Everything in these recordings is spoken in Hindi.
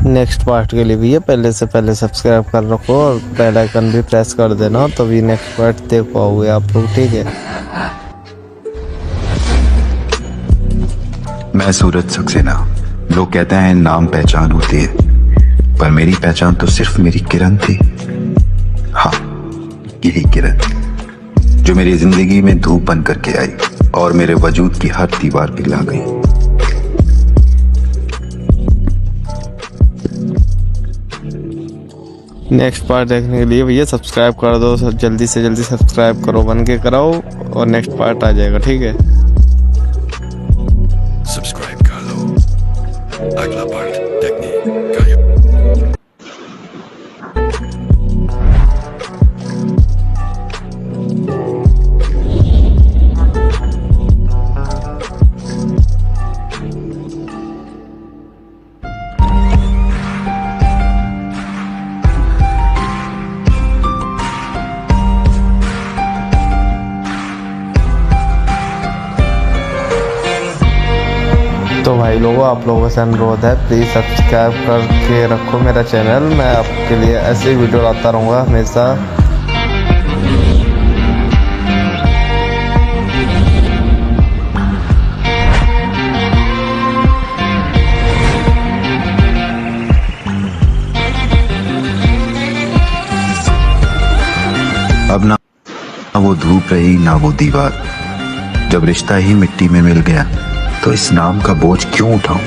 नेक्स्ट पार्ट के लिए भैया पहले से पहले सब्सक्राइब कर रखो और बेल आइकन भी प्रेस कर देना, तो भी नेक्स्ट पार्ट देख पाओगे आप लोग, ठीक है। मैं सूरज सक्सेना। लोग कहते हैं नाम पहचान होती है, पर मेरी पहचान तो सिर्फ मेरी किरण थी। हाँ, यही किरण जो मेरी जिंदगी में धूप बन करके आई और मेरे वजूद की हर दीवार पिघला गई। नेक्स्ट पार्ट देखने के लिए भैया सब्सक्राइब कर दो, जल्दी से जल्दी सब्सक्राइब करो, बन के कराओ और नेक्स्ट पार्ट आ जाएगा, ठीक है। सब्सक्राइब कर लो, अगला पार्ट देखने का। तो भाई लोगों, आप लोगों से अनुरोध है, प्लीज़ सब्सक्राइब करके रखो मेरा चैनल। मैं आपके लिए ऐसे ही वीडियो लाता रहूँगा हमेशा। अब ना वो धूप रही ना वो दीवार, जब रिश्ता ही मिट्टी में मिल गया तो इस नाम का बोझ क्यों उठाऊं।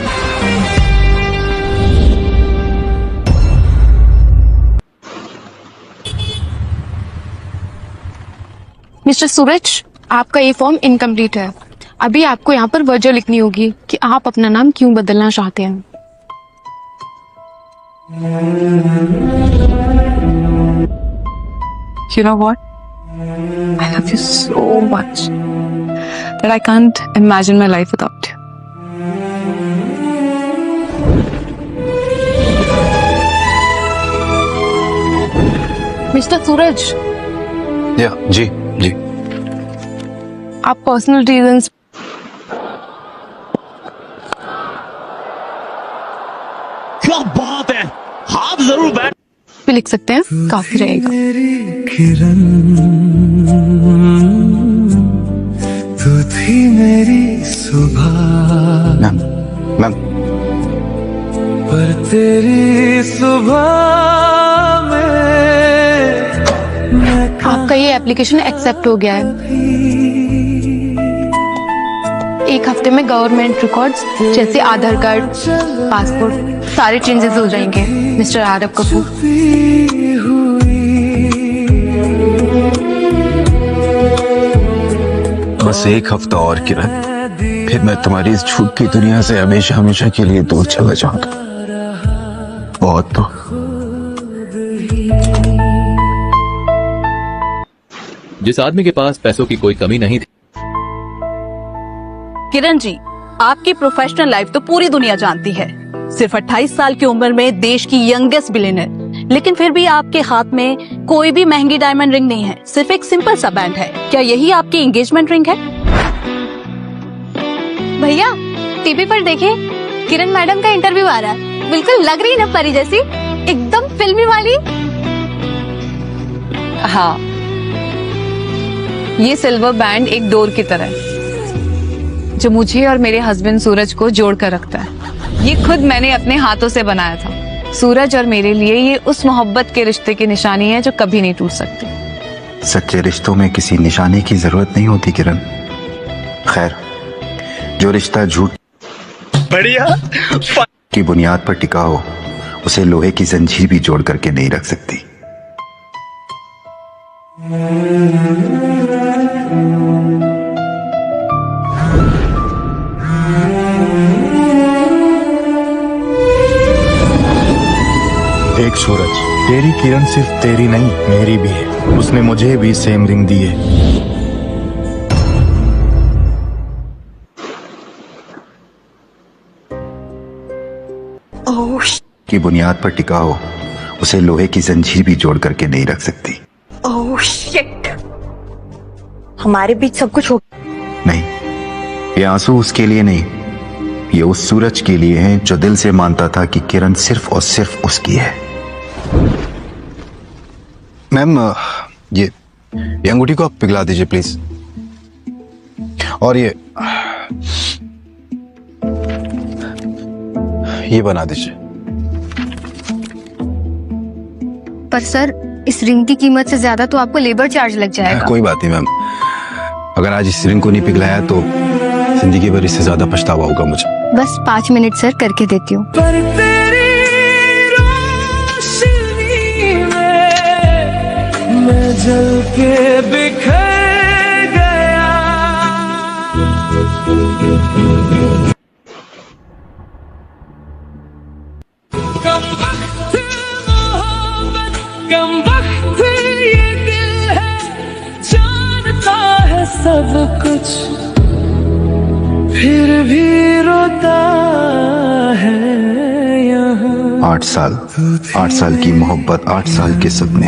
मिस्टर सूरज, आपका ये फॉर्म इनकम्प्लीट है। अभी आपको यहाँ पर वजह लिखनी होगी कि आप अपना नाम क्यों बदलना चाहते हैं। You know what? I love you so much that I can't imagine my life without you. Mister Suraj, या जी जी। आप पर्सनल रीजंस क्या बात है, हाथ जरूर बैठ भी लिख सकते हैं, काफी रहेगा। किरण तू थी मेरी सुबह, मैम पर तेरी सुबह में आपका ये एप्लीकेशन एक्सेप्ट हो गया है। एक हफ्ते में गवर्नमेंट रिकॉर्ड्स जैसे आधार कार्ड, पासपोर्ट, सारे चेंजेस हो जाएंगे मिस्टर आरब कपूर। बस एक हफ्ता और किरण, फिर मैं तुम्हारी इस झूठ की दुनिया से हमेशा हमेशा के लिए दूर चला जाऊंगा। बहुत तो जिस आदमी के पास पैसों की कोई कमी नहीं थी। किरण जी, आपकी प्रोफेशनल लाइफ तो पूरी दुनिया जानती है। सिर्फ 28 साल की उम्र में देश की यंगेस्ट बिलियनर, लेकिन फिर भी आपके हाथ में कोई भी महंगी डायमंड रिंग नहीं है, सिर्फ एक सिंपल सा बैंड है। क्या यही आपकी एंगेजमेंट रिंग है? भैया, टीवी पर देखिए, किरण मैडम का इंटरव्यू आ रहा है। बिल्कुल लग रही है ना परी जैसी, एकदम फिल्मी वाली। हाँ, ये सिल्वर बैंड एक डोर की तरह है जो मुझे और मेरे हस्बैंड सूरज को जोड़ कर रखता है। ये खुद मैंने अपने हाथों से बनाया था। सूरज और मेरे लिए ये उस मोहब्बत के रिश्ते की निशानी है जो कभी नहीं टूट सकती। सच्चे रिश्तों में किसी निशाने की जरूरत नहीं होती किरण। खैर, जो रिश्ता झूठ बढ़िया की बुनियाद पर टिका हो, उसे लोहे की जंजीर भी जोड़ करके नहीं रख सकती। देख सूरज, तेरी किरण सिर्फ तेरी नहीं मेरी भी है। उसने मुझे भी सेम रिंग दी है। की बुनियाद पर टिका हो, उसे लोहे की जंजीर भी जोड़ करके नहीं रख सकती। ओह शिट, हमारे बीच सब कुछ हो। नहीं, ये आंसू उसके लिए नहीं, ये उस सूरज के लिए हैं जो दिल से मानता था कि किरण सिर्फ और सिर्फ उसकी है। मैम ये अंगूठी को आप पिघला दीजिए प्लीज, और ये बना दीजिए। पर सर, इस रिंग की कीमत से ज्यादा तो आपको लेबर चार्ज लग जाएगा। कोई बात नहीं मैम, अगर आज इस रिंग को नहीं पिघलाया तो जिंदगी भर इससे ज्यादा पछतावा होगा मुझे। बस 5 मिनट सर, करके देती हूँ। पर तेरी रोशनी में मैं जल के बिखर गया। कम वक्त मोहब्बत, कम वक्त ये दिल है, जानता है सब कुछ, फिर भी रोता है यहाँ। 8 साल की मोहब्बत, 8 साल के सपने,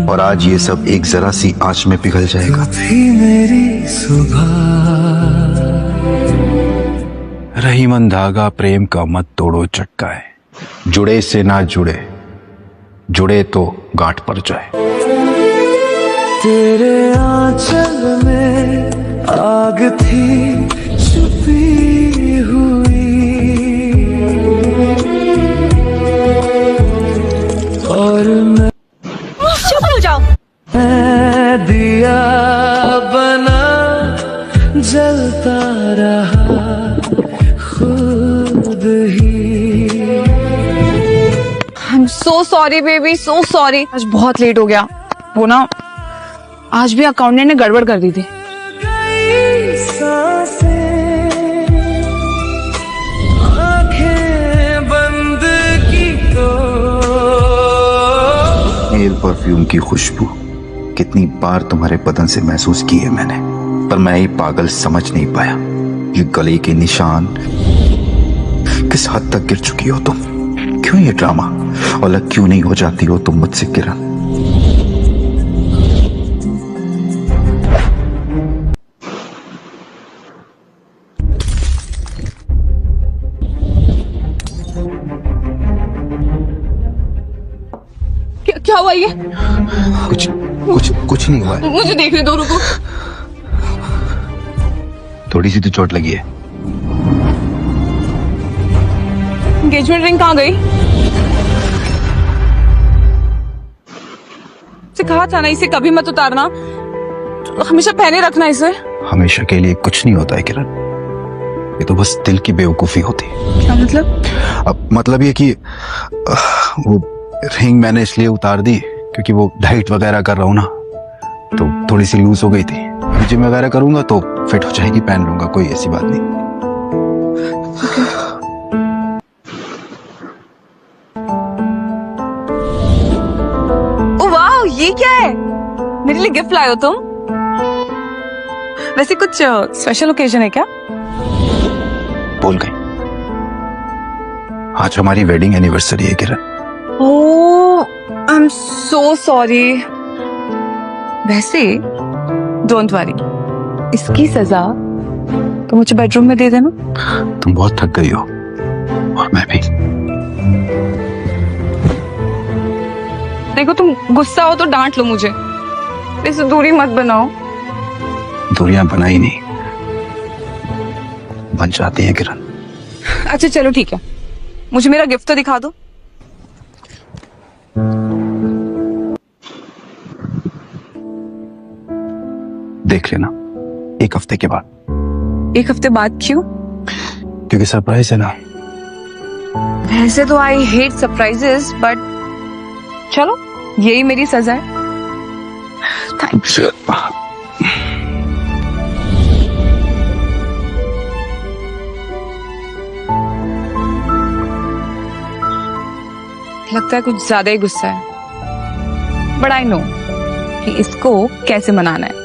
और आज ये सब एक जरा सी आंच में पिघल जाएगा। थी मेरी सुबह, रही मन धागा प्रेम का मत तोड़ो चटकाए, जुड़े से ना जुड़े, जुड़े तो गांठ पड़ जाए। तेरे आंचल में आग थी छुपी हुई, और मैं चुप हो जाओ। दिया बना जलता रहा खुद ही। I am so sorry baby, so sorry. आज बहुत लेट हो गया। वो ना, आज भी अकाउंटेंट ने गड़बड़ कर दी थी। गई सांसें, आंखें बंद की तो मेल परफ्यूम की खुशबू कितनी बार तुम्हारे बदन से महसूस की है मैंने, पर मैं ये पागल समझ नहीं पाया ये गले के निशान किस हद तक गिर चुकी हो तुम। क्यों ये ड्रामा, और अलग क्यों नहीं हो जाती हो तुम मुझसे किरण। क्या हुआ ये? कुछ नहीं हुआ है। मुझे देखने दो, रुको। थोड़ी सी तो चोट लगी है। एंगेजमेंट रिंग कहाँ गई? से कहा था ना इसे कभी मत उतारना, हमेशा पहने रखना इसे। हमेशा के लिए कुछ नहीं होता है किरण, ये तो बस दिल की बेवकूफी होती है। क्या मतलब? अब मतलब ये कि वो रिंग मैंने इसलिए उतार दी क्योंकि वो डाइट वगैरह कर रहा हूँ ना, तो थोड़ी सी लूज हो गई थी। जिम वगैरह करूंगा तो फिट हो जाएगी, पहन लूंगा, कोई ऐसी बात नहीं। ओ वाह, ये क्या है? मेरे लिए गिफ्ट लाए हो तुम? वैसे कुछ स्पेशल ओकेजन है क्या? बोल गई, आज हमारी वेडिंग एनिवर्सरी है किरण। ओह, आई एम सो सॉरी। वैसे डोंट वरी, इसकी सजा तो मुझे बेडरूम में दे देना। तुम बहुत थक गई हो, और मैं भी। देखो, तुम गुस्सा हो तो डांट लो मुझे, इससे दूरी मत बनाओ। दूरियां बनाई नहीं, बन जाती हैं किरण। अच्छा चलो ठीक है, मुझे मेरा गिफ्ट तो दिखा दो। देख लेना 1 हफ्ते के बाद। 1 हफ्ते बाद क्यों? क्योंकि सरप्राइज है ना। वैसे तो आई हेट सरप्राइजेस, बट चलो, यही मेरी सजा है। Thank you. लगता है कुछ ज्यादा ही गुस्सा है, बट आई नो कि इसको कैसे मनाना है।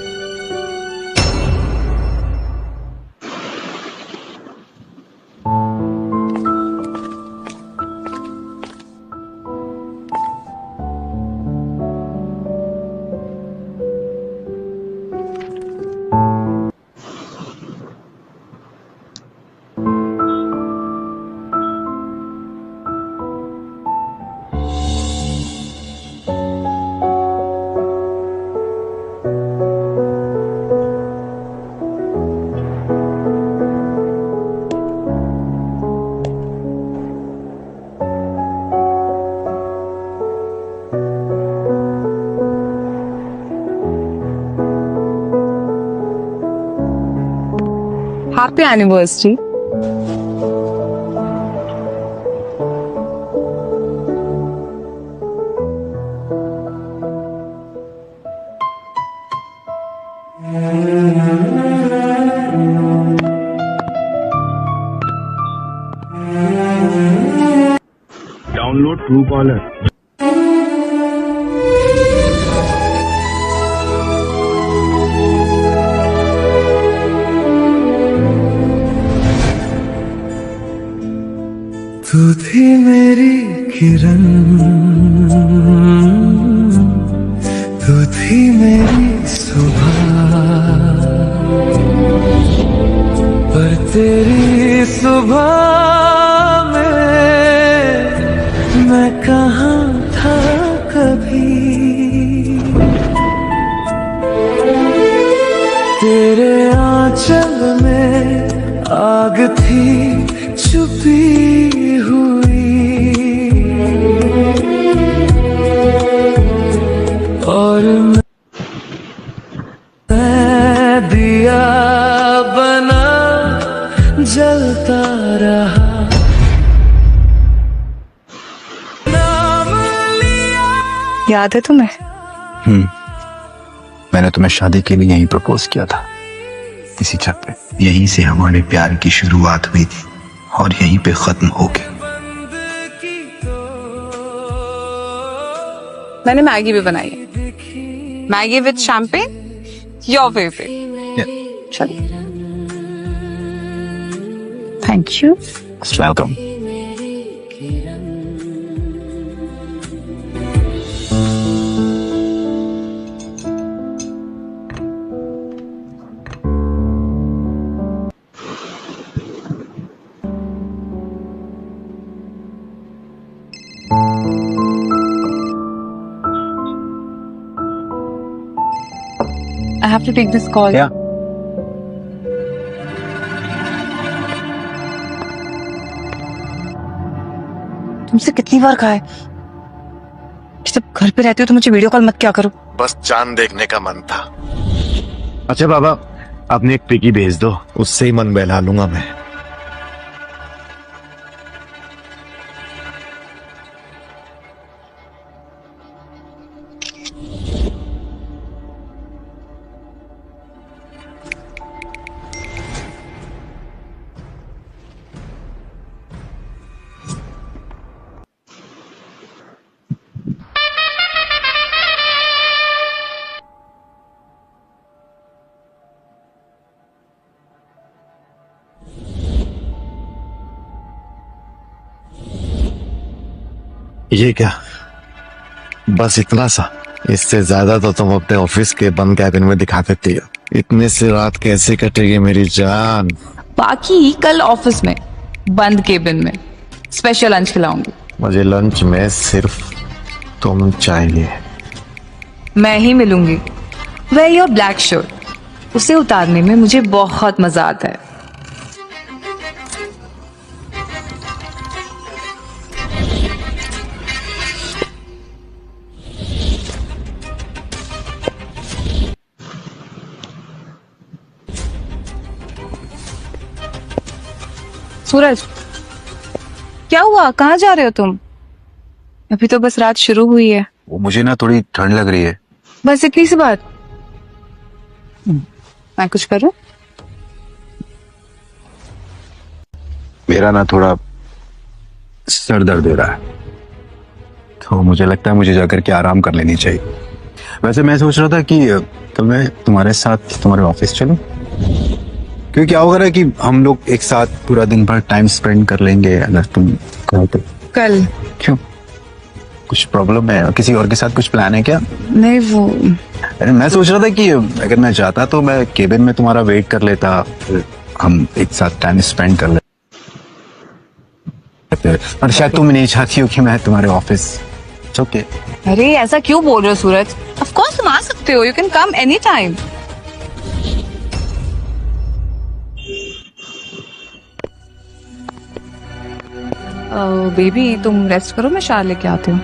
Happy anniversary. Download true collar. तू थी मेरी किरण, तू थी मेरी सुबह, पर तेरी सुबह में मैं कहाँ था कभी। तेरे आंचल में आग थी छुपी हुई, और मैं दिया बना जलता रहा। याद है तुम्हें? मैंने तुम्हें शादी के लिए यहीं प्रपोज किया था, इसी छत पे। यहीं से हमारे प्यार की शुरुआत हुई थी और यहीं पे खत्म हो गई। मैंने मैगी भी बनाई है, Maggi with champagne, your favourite. चलिए, thank you. Welcome. I have to take this call. Yeah. तुमसे कितनी बार कहा है कि जब घर पे रहती हो तो मुझे वीडियो कॉल मत किया करो। बस चांद देखने का मन था। अच्छा बाबा, आपने एक पिकी भेज दो, उससे ही मन बहला लूंगा मैं। ये क्या, बस इतना सा? इससे ज्यादा तो तुम अपने ऑफिस के बंद कैबिन में दिखा सकती हो। इतने से रात कैसे कटेगी मेरी जान? बाकी कल ऑफिस में बंद केबिन में स्पेशल लंच खिलाऊंगी। मुझे लंच में सिर्फ तुम चाहिए। मैं ही मिलूंगी। वेयर योर ब्लैक शर्ट, उसे उतारने में मुझे बहुत मजा आता है। सूरज, क्या हुआ? कहाँ जा रहे हो तुम? अभी तो बस रात शुरू हुई है। वो मुझे ना थोड़ी ठंड लग रही है। बस इतनी सी बात? मैं कुछ करूं? मेरा ना थोड़ा सर दर्द दे रहा है, तो मुझे लगता है मुझे जाकर के आराम कर लेनी चाहिए। वैसे मैं सोच रहा था कि कल मैं तुम्हारे साथ तुम्हारे ऑफिस चलूं, क्योंकि क्या होगा ना कि हम लोग एक साथ पूरा दिन भर टाइम स्पेंड कर लेंगे अगर तुम कहो तो। कल? क्यों, कुछ प्रॉब्लम है? किसी और के साथ कुछ प्लान है क्या? नहीं, वो अरे मैं सोच रहा था कि अगर मैं जाता तो मैं केबिन में तुम्हारा वेट कर लेता, हम एक साथ टाइम स्पेंड कर लेते। और शायद तुम नहीं चाहती हो कि मैं तुम्हारे ऑफिस। ओके। अरे ऐसा क्यों बोल रहे हो सूरज? ऑफ कोर्स तुम आ सकते हो, you can come any time. Baby तुम रेस्ट करो, मैं शार लेके आती हूँ।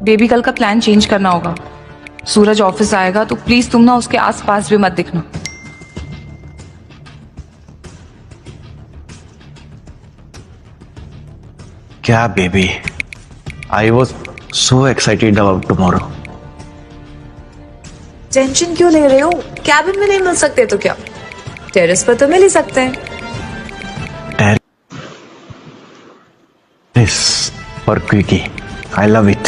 बेबी कल का प्लान चेंज करना होगा। सूरज ऑफिस आएगा तो प्लीज तुम ना उसके आसपास भी मत दिखना। क्या baby, I was so excited about tomorrow. Tension क्यों ले रहे हो? कैबिन में नहीं मिल सकते तो क्या, टेरेस पर तो मिल ही सकते हैं। टेरेस और क्विकी, आई लव इट।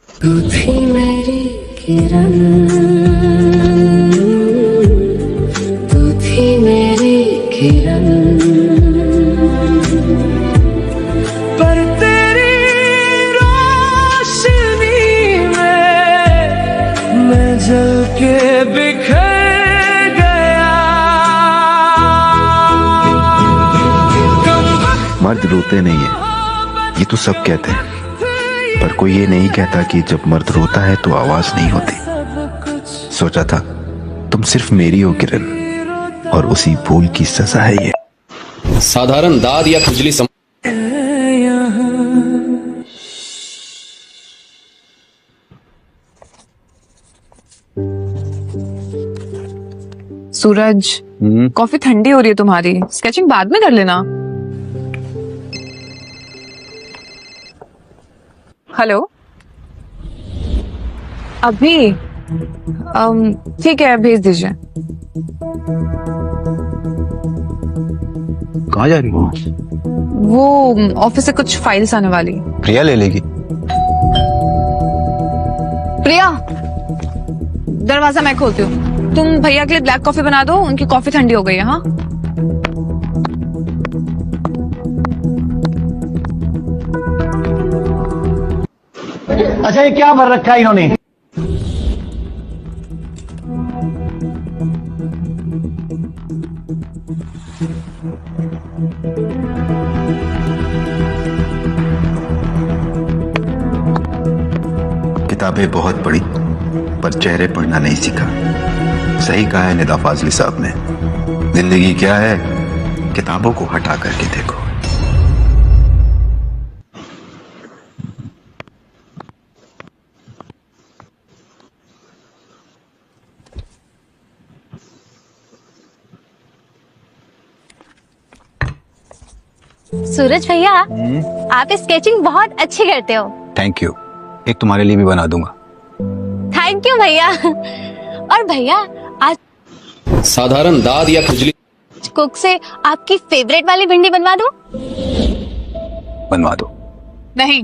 तू थी मेरी किरण, तू थी मेरी किरण, पर तेरी रोशनी में मैं जल के बिखर गया। मर्द रोते नहीं है, ये तो सब कहते हैं, पर कोई ये नहीं कहता कि जब मर्द रोता है तो आवाज नहीं होती। सोचा था तुम सिर्फ मेरी हो किरण, और उसी भूल की सजा है ये। साधारण दाद या खुजली सूरज, कॉफी ठंडी हो रही है तुम्हारी, स्केचिंग बाद में कर लेना। हेलो, अभी ठीक है, भेज दीजिए। कहाँ जा रही हो? वो ऑफिस से कुछ फाइल्स आने वाली। प्रिया ले लेगी। प्रिया, दरवाजा मैं खोलती हूँ, तुम भैया के लिए ब्लैक कॉफी बना दो, उनकी कॉफी ठंडी हो गई है। हाँ, अच्छा ये क्या भर रखा है इन्होंने? किताबें बहुत पढ़ी पर चेहरे पढ़ना नहीं सीखा। सही कहा है निदा फाजली साहब ने, जिंदगी क्या है, किताबों को हटा करके देखो। सूरज भैया, आप स्केचिंग बहुत अच्छी करते हो। थैंक यू, एक तुम्हारे लिए भी बना दूंगा। थैंक यू भैया। और भैया, आज साधारण दाद या खुजली कुक से आपकी फेवरेट वाली भिंडी बनवा दूं? बनवा दो। नहीं,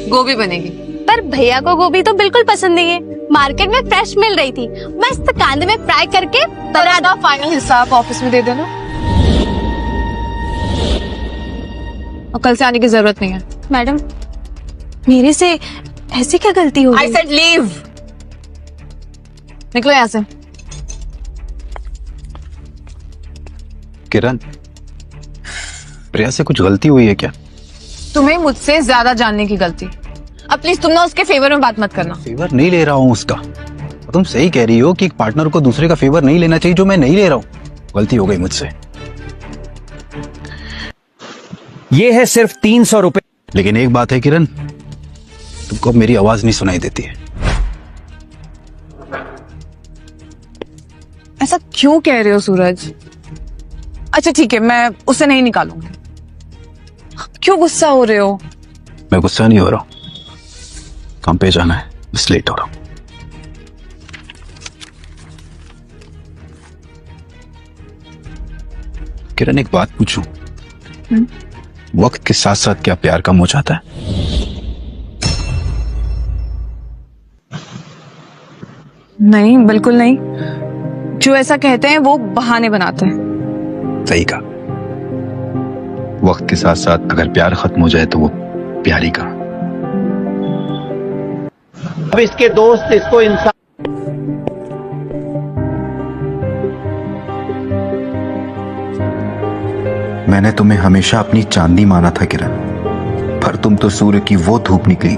गोभी बनेगी। पर भैया को गोभी तो बिल्कुल पसंद नहीं है, मार्केट में फ्रेश मिल रही थी, मस्त कांदे में फ्राई करके बना दो। फाइनल हिस्सा आप ऑफिस में दे देना, और कल से आने की जरूरत नहीं है। मैडम, मेरे से ऐसी क्या गलती हो गई? I said leave। निकलो यहाँ से। किरण, प्रिया से कुछ गलती हुई है क्या? तुम्हें मुझसे ज्यादा जानने की गलती। अब प्लीज तुम ना उसके फेवर में बात मत करना। फेवर नहीं ले रहा हूँ उसका। तुम सही कह रही हो कि एक पार्टनर को दूसरे का फेवर नहीं लेना चाहिए, जो मैं नहीं ले रहा हूँ। गलती हो गई मुझसे। ये है सिर्फ 300 रुपए। लेकिन एक बात है किरण, तुमको अब मेरी आवाज नहीं सुनाई देती है। ऐसा क्यों कह रहे हो सूरज? अच्छा ठीक है, मैं उसे नहीं निकालूंगी। क्यों गुस्सा हो रहे हो? मैं गुस्सा नहीं हो रहा हूं, काम पे जाना है, बस लेट हो रहा हूं। किरण, एक बात पूछूं? वक्त के साथ साथ क्या प्यार कम हो जाता है? नहीं, बिल्कुल नहीं। जो ऐसा कहते हैं वो बहाने बनाते हैं। सही कहा। वक्त के साथ साथ अगर प्यार खत्म हो जाए तो वो प्यार ही कहा। अब इसके दोस्त इसको इंसान मैंने तुम्हें हमेशा अपनी चांदी माना था किरण, पर तुम तो सूर्य की वो धूप निकली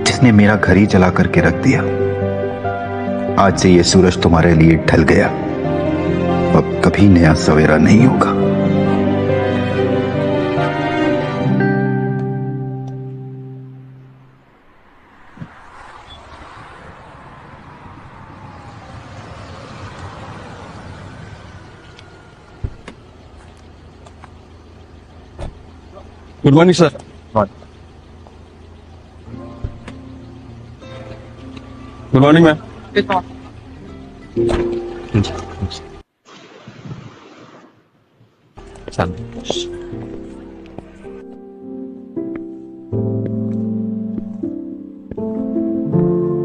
जिसने मेरा घर ही जला करके रख दिया। आज से ये सूरज तुम्हारे लिए ढल गया, अब कभी नया सवेरा नहीं होगा। Good morning sir. Good morning ma'am.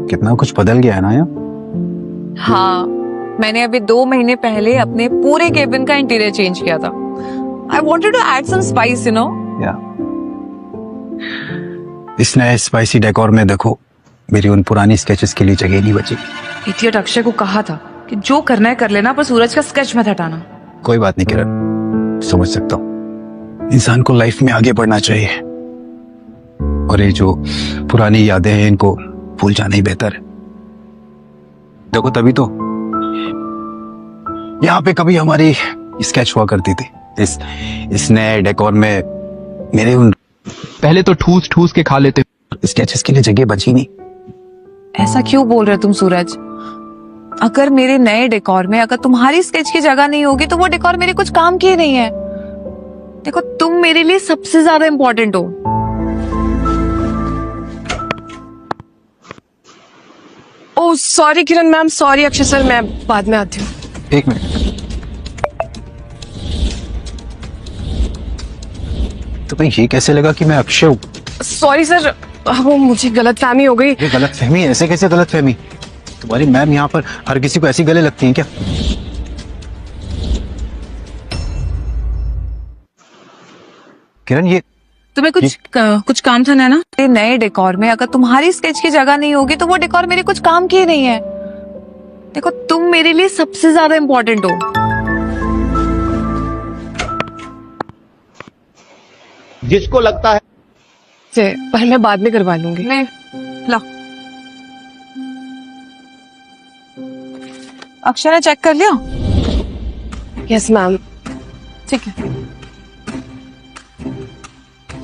कितना कुछ बदल गया है ना यार। हाँ, मैंने अभी 2 महीने पहले अपने पूरे केबिन का इंटीरियर चेंज किया था। I wanted to add some spice, you know. इस नए स्पाइसी डेकोर में देखो, मेरी उन पुरानी स्केचेस के लिए जगह नहीं बची। इडियट अक्षय को कहा था कि जो करना है कर लेना, पर सूरज का स्केच मत हटाना। कोई बात नहीं किरण, समझ सकता हूँ। इंसान को लाइफ में आगे बढ़ना चाहिए, और ये जो पुरानी यादें हैं इनको भूल जाना ही बेहतर है। देखो तभी तो यहाँ पे कभी हमारी स्केच हुआ करती थी। इस नए डेकोर में मेरे उन पहले तो ठूस ठूस के खा लेते। स्केचेस के लिए जगह बची नहीं। ऐसा क्यों बोल रहे हो तुम सूरज? अगर मेरे नए डेकोर में अगर तुम्हारी स्केच की जगह नहीं होगी तो वो डेकोर मेरे कुछ काम की नहीं है। देखो, तुम मेरे लिए सबसे ज्यादा इंपॉर्टेंट हो। ओह सॉरी किरण मैम, सॉरी अक्षय सर, मैं बाद में आती हूँ। एक मिनट, तुम्हें ये कैसे लगा कि मैं अक्षय हूँ? सॉरी सर, वो मुझे गलतफहमी हो गई। ये गलतफहमी? ऐसे कैसे गलतफहमी? तुम्हारी मैम यहाँ पर हर किसी को ऐसी गले लगती हैं क्या? किरण, ये तुम्हें कुछ काम था ना? नए डेकोर में अगर तुम्हारी स्केच की जगह नहीं होगी तो वो डेकोर मेरे कुछ काम की नहीं है। देखो, तुम मेरे लिए सबसे ज्यादा इंपॉर्टेंट हो। जिसको लगता है पर मैं बाद में करवा लूंगी। नहीं, ला। अक्षय ने चेक कर लिया? Yes ma'am. ठीक है।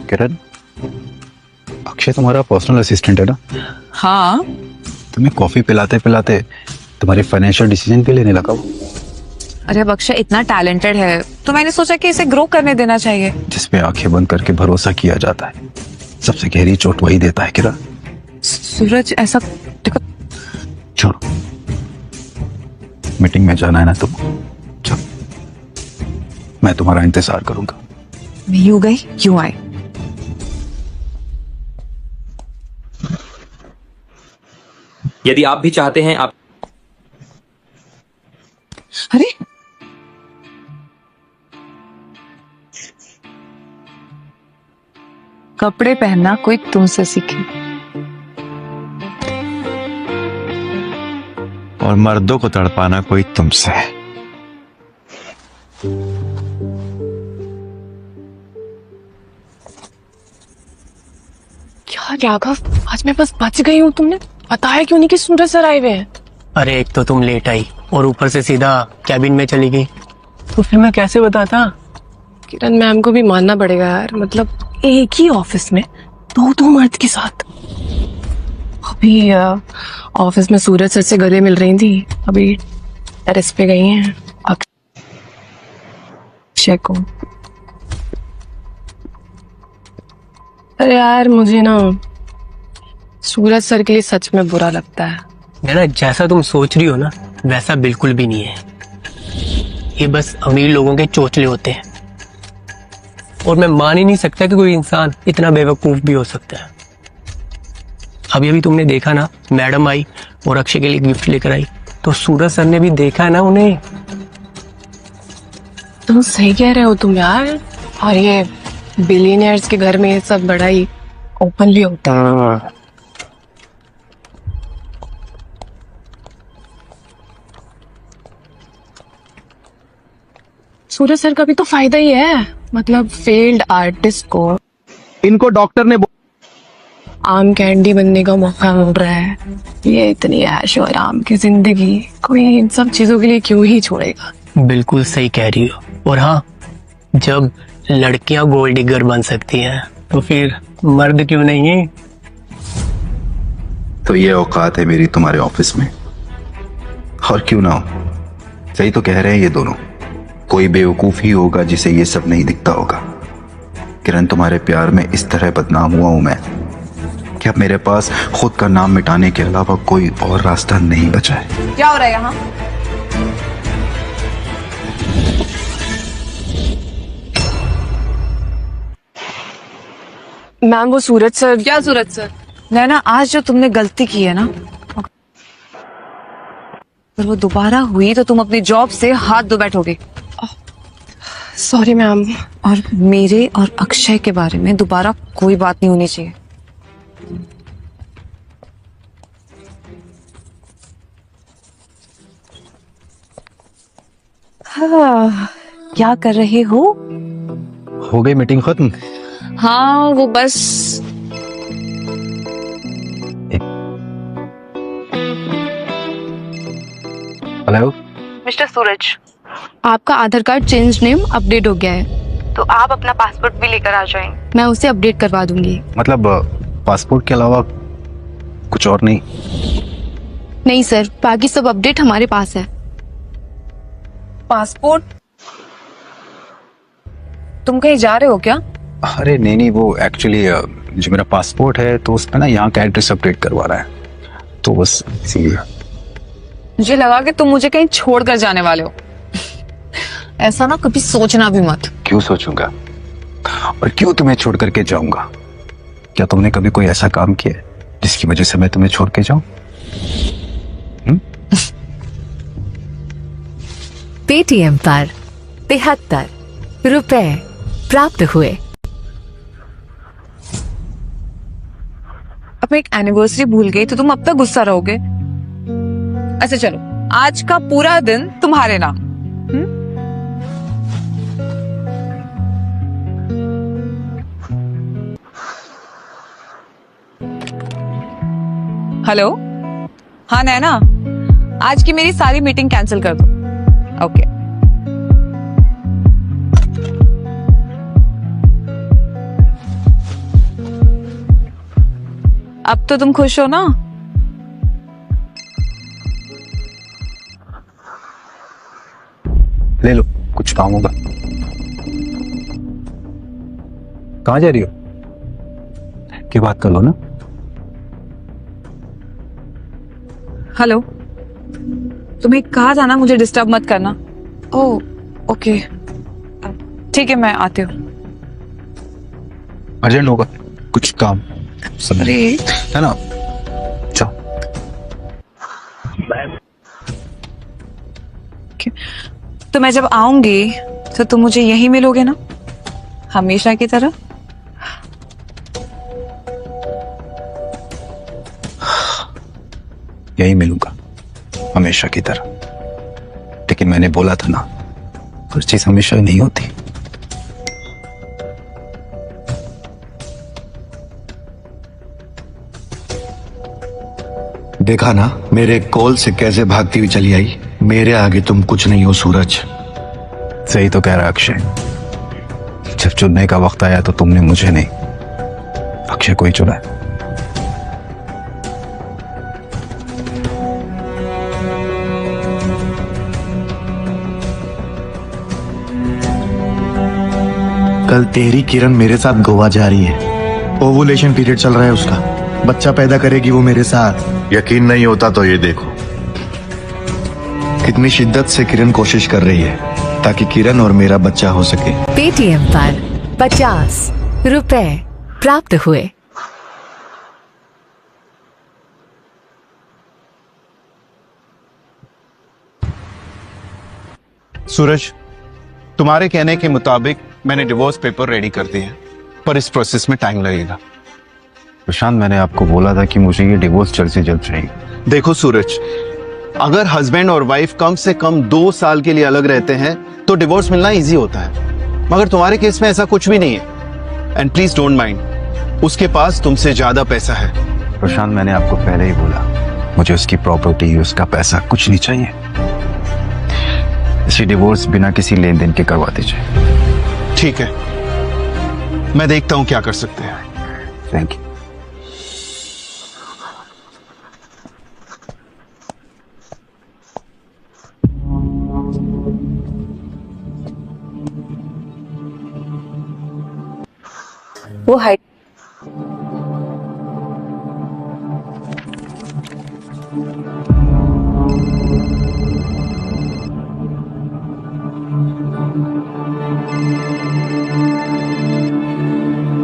किरण, अक्षय तुम्हारा पर्सनल असिस्टेंट है ना? हाँ। तुम्हें कॉफी पिलाते पिलाते तुम्हारे फाइनेंशियल डिसीजन भी लेने लगा वो। अरे अब अक्षय इतना टैलेंटेड है तो मैंने सोचा कि इसे ग्रो करने देना चाहिए। जिसपे आंखें बंद करके भरोसा किया जाता है, सबसे गहरी चोट वही देता है। किरण, सूरज ऐसा देखो। छोड़ो, मीटिंग में जाना है ना तुम? चलो, मैं तुम्हारा इंतजार करूंगा। मैं यूं गई यूं आई। यदि आप भी चाहते हैं आप। अरे कपड़े पहनना कोई तुमसे सीखे, और मर्दों को तड़पाना कोई तुमसे। क्या राघव, आज मैं बस बच गई हूँ। तुमने बताया क्यों नहीं कि सूरज सर आए हुए हैं? अरे एक तो तुम लेट आई और ऊपर से सीधा कैबिन में चली गई, तो फिर मैं कैसे बताता? किरण मैम को भी मानना पड़ेगा यार, मतलब एक ही ऑफिस में दो मर्द के साथ। अभी ऑफिस में सूरज सर से गले मिल रही थी, अभी टेरेस पे गई हैं अक्षय को। अरे यार, मुझे ना सूरज सर के लिए सच में बुरा लगता है। ना, जैसा तुम सोच रही हो ना वैसा बिल्कुल भी नहीं है। ये बस अमीर लोगों के चोचले होते हैं, और मैं मान ही नहीं सकता कि कोई इंसान इतना बेवकूफ भी हो सकता है। अभी अभी तुमने देखा ना, मैडम आई और अक्षय के लिए गिफ्ट लेकर आई, तो सूरज सर ने भी देखा ना उन्हें। तुम सही कह रहे हो तुम यार, और ये बिलियनियर्स के घर में ये सब बड़ा ही ओपनली होता है। सूरज सर का भी तो फायदा ही है, मतलब फेल्ड आर्टिस्ट को इनको डॉक्टर ने आम कैंडी बनने का मौका मिल रहा है। ये इतनी ऐश और आराम की जिंदगी कोई इन सब चीजों के लिए क्यों ही छोड़ेगा? बिल्कुल सही कह रही हो। और हाँ, जब लड़कियां गोल्ड डिगर बन सकती हैं तो फिर मर्द क्यों नहीं है? तो ये औकात है मेरी तुम्हारे ऑफिस में, और क्यों ना हो। सही तो कह रहे हैं ये दोनों। कोई बेवकूफ ही होगा जिसे ये सब नहीं दिखता होगा। किरण, तुम्हारे प्यार में इस तरह बदनाम हुआ हूं मैं कि अब मेरे पास खुद का नाम मिटाने के अलावा कोई और रास्ता नहीं बचा है। क्या हो रहा है यहाँ? मैम वो सूरज सर। क्या सूरज सर? नैना, आज जो तुमने गलती की है ना, अगर वो दोबारा हुई तो तुम अपनी जॉब से हाथ धो बैठोगे। Sorry ma'am. और मेरे और अक्षय के बारे में दोबारा कोई बात नहीं होनी चाहिए। हाँ, क्या कर रहे हो? हो गई मीटिंग खत्म? हाँ, वो बस हेलो मिस्टर सूरज, आपका आधार कार्ड चेंज नेम अपडेट हो गया है, तो आप अपना पासपोर्ट भी लेकर आ जाएं। मैं उसे अपडेट करवा दूंगी। मतलब पासपोर्ट के अलावा कुछ और नहीं? नहीं सर, बाकी सब अपडेट हमारे पास है। पासपोर्ट? तुम कहीं जा रहे हो क्या? अरे नहीं नहीं, वो एक्चुअली जो मेरा पासपोर्ट है तो उस पर ना यहाँ का एड्रेस अपडेट करवा रहा है, तो बस इसीलिए। मुझे लगा कि तुम मुझे कहीं छोड़कर जाने वाले हो। ऐसा ना कभी सोचना भी मत। क्यों सोचूंगा, और क्यों तुम्हें छोड़ करके जाऊंगा? क्या तुमने कभी कोई ऐसा काम किया है जिसकी वजह से मैं तुम्हें छोड़ के जाऊं? पेटीएम पर 73 रुपए प्राप्त हुए। अब मैं एक एनिवर्सरी भूल गई तो तुम अब तक गुस्सा रहोगे? अच्छा चलो, आज का पूरा दिन तुम्हारे नाम। हेलो, हाँ नैना, आज की मेरी सारी मीटिंग कैंसिल कर दो। ओके। अब तो तुम खुश हो ना? ले लो, कुछ काम होगा। कहाँ जा रही हो? की बात कर लो ना। हेलो, तुम्हें कहा था ना मुझे डिस्टर्ब मत करना। ओह ओके, ठीक है, मैं आती हूँ। अर्जेंट होगा, कुछ काम अरे है ना। चलो। तो मैं जब आऊंगी तो तुम मुझे यहीं मिलोगे ना, हमेशा की तरह? यही मिलूंगा हमेशा की तरह, लेकिन मैंने बोला था ना, हर चीज हमेशा नहीं होती। देखा ना मेरे कॉल से कैसे भागती हुई चली आई। मेरे आगे तुम कुछ नहीं हो सूरज। सही तो कह रहा अक्षय, जब चुनने का वक्त आया तो तुमने मुझे नहीं, अक्षय को ही चुना। कल तेरी किरण मेरे साथ गोवा जा रही है। ओवुलेशन पीरियड चल रहा है उसका, बच्चा पैदा करेगी वो मेरे साथ। यकीन नहीं होता तो ये देखो, कितनी शिद्दत से किरण कोशिश कर रही है ताकि किरण और मेरा बच्चा हो सके। पेटीएम पर 50 रुपए प्राप्त हुए। सूरज, तुम्हारे कहने के मुताबिक मैंने डिवोर्स पेपर रेडी कर दिए हैं, पर इस प्रोसेस में टाइम लगेगा। प्रशांत, मैंने आपको बोला था कि मुझे ये डिवोर्स जल्द से जल्द चाहिए। देखो सूरज, अगर हस्बैंड और वाइफ कम से कम 2 साल के लिए अलग रहते हैं तो डिवोर्स मिलना इजी होता है, मगर तुम्हारे केस में ऐसा कुछ भी नहीं है। एंड प्लीज डोंट माइंड, उसके पास तुमसे ज्यादा पैसा है। प्रशांत, मैंने आपको पहले ही बोला, मुझे उसकी प्रॉपर्टी, उसका पैसा कुछ नहीं चाहिए। इसे डिवोर्स बिना किसी लेन देन के करवा दीजिए। ठीक है, मैं देखता हूं क्या कर सकते हैं। Thank you. वो हाइट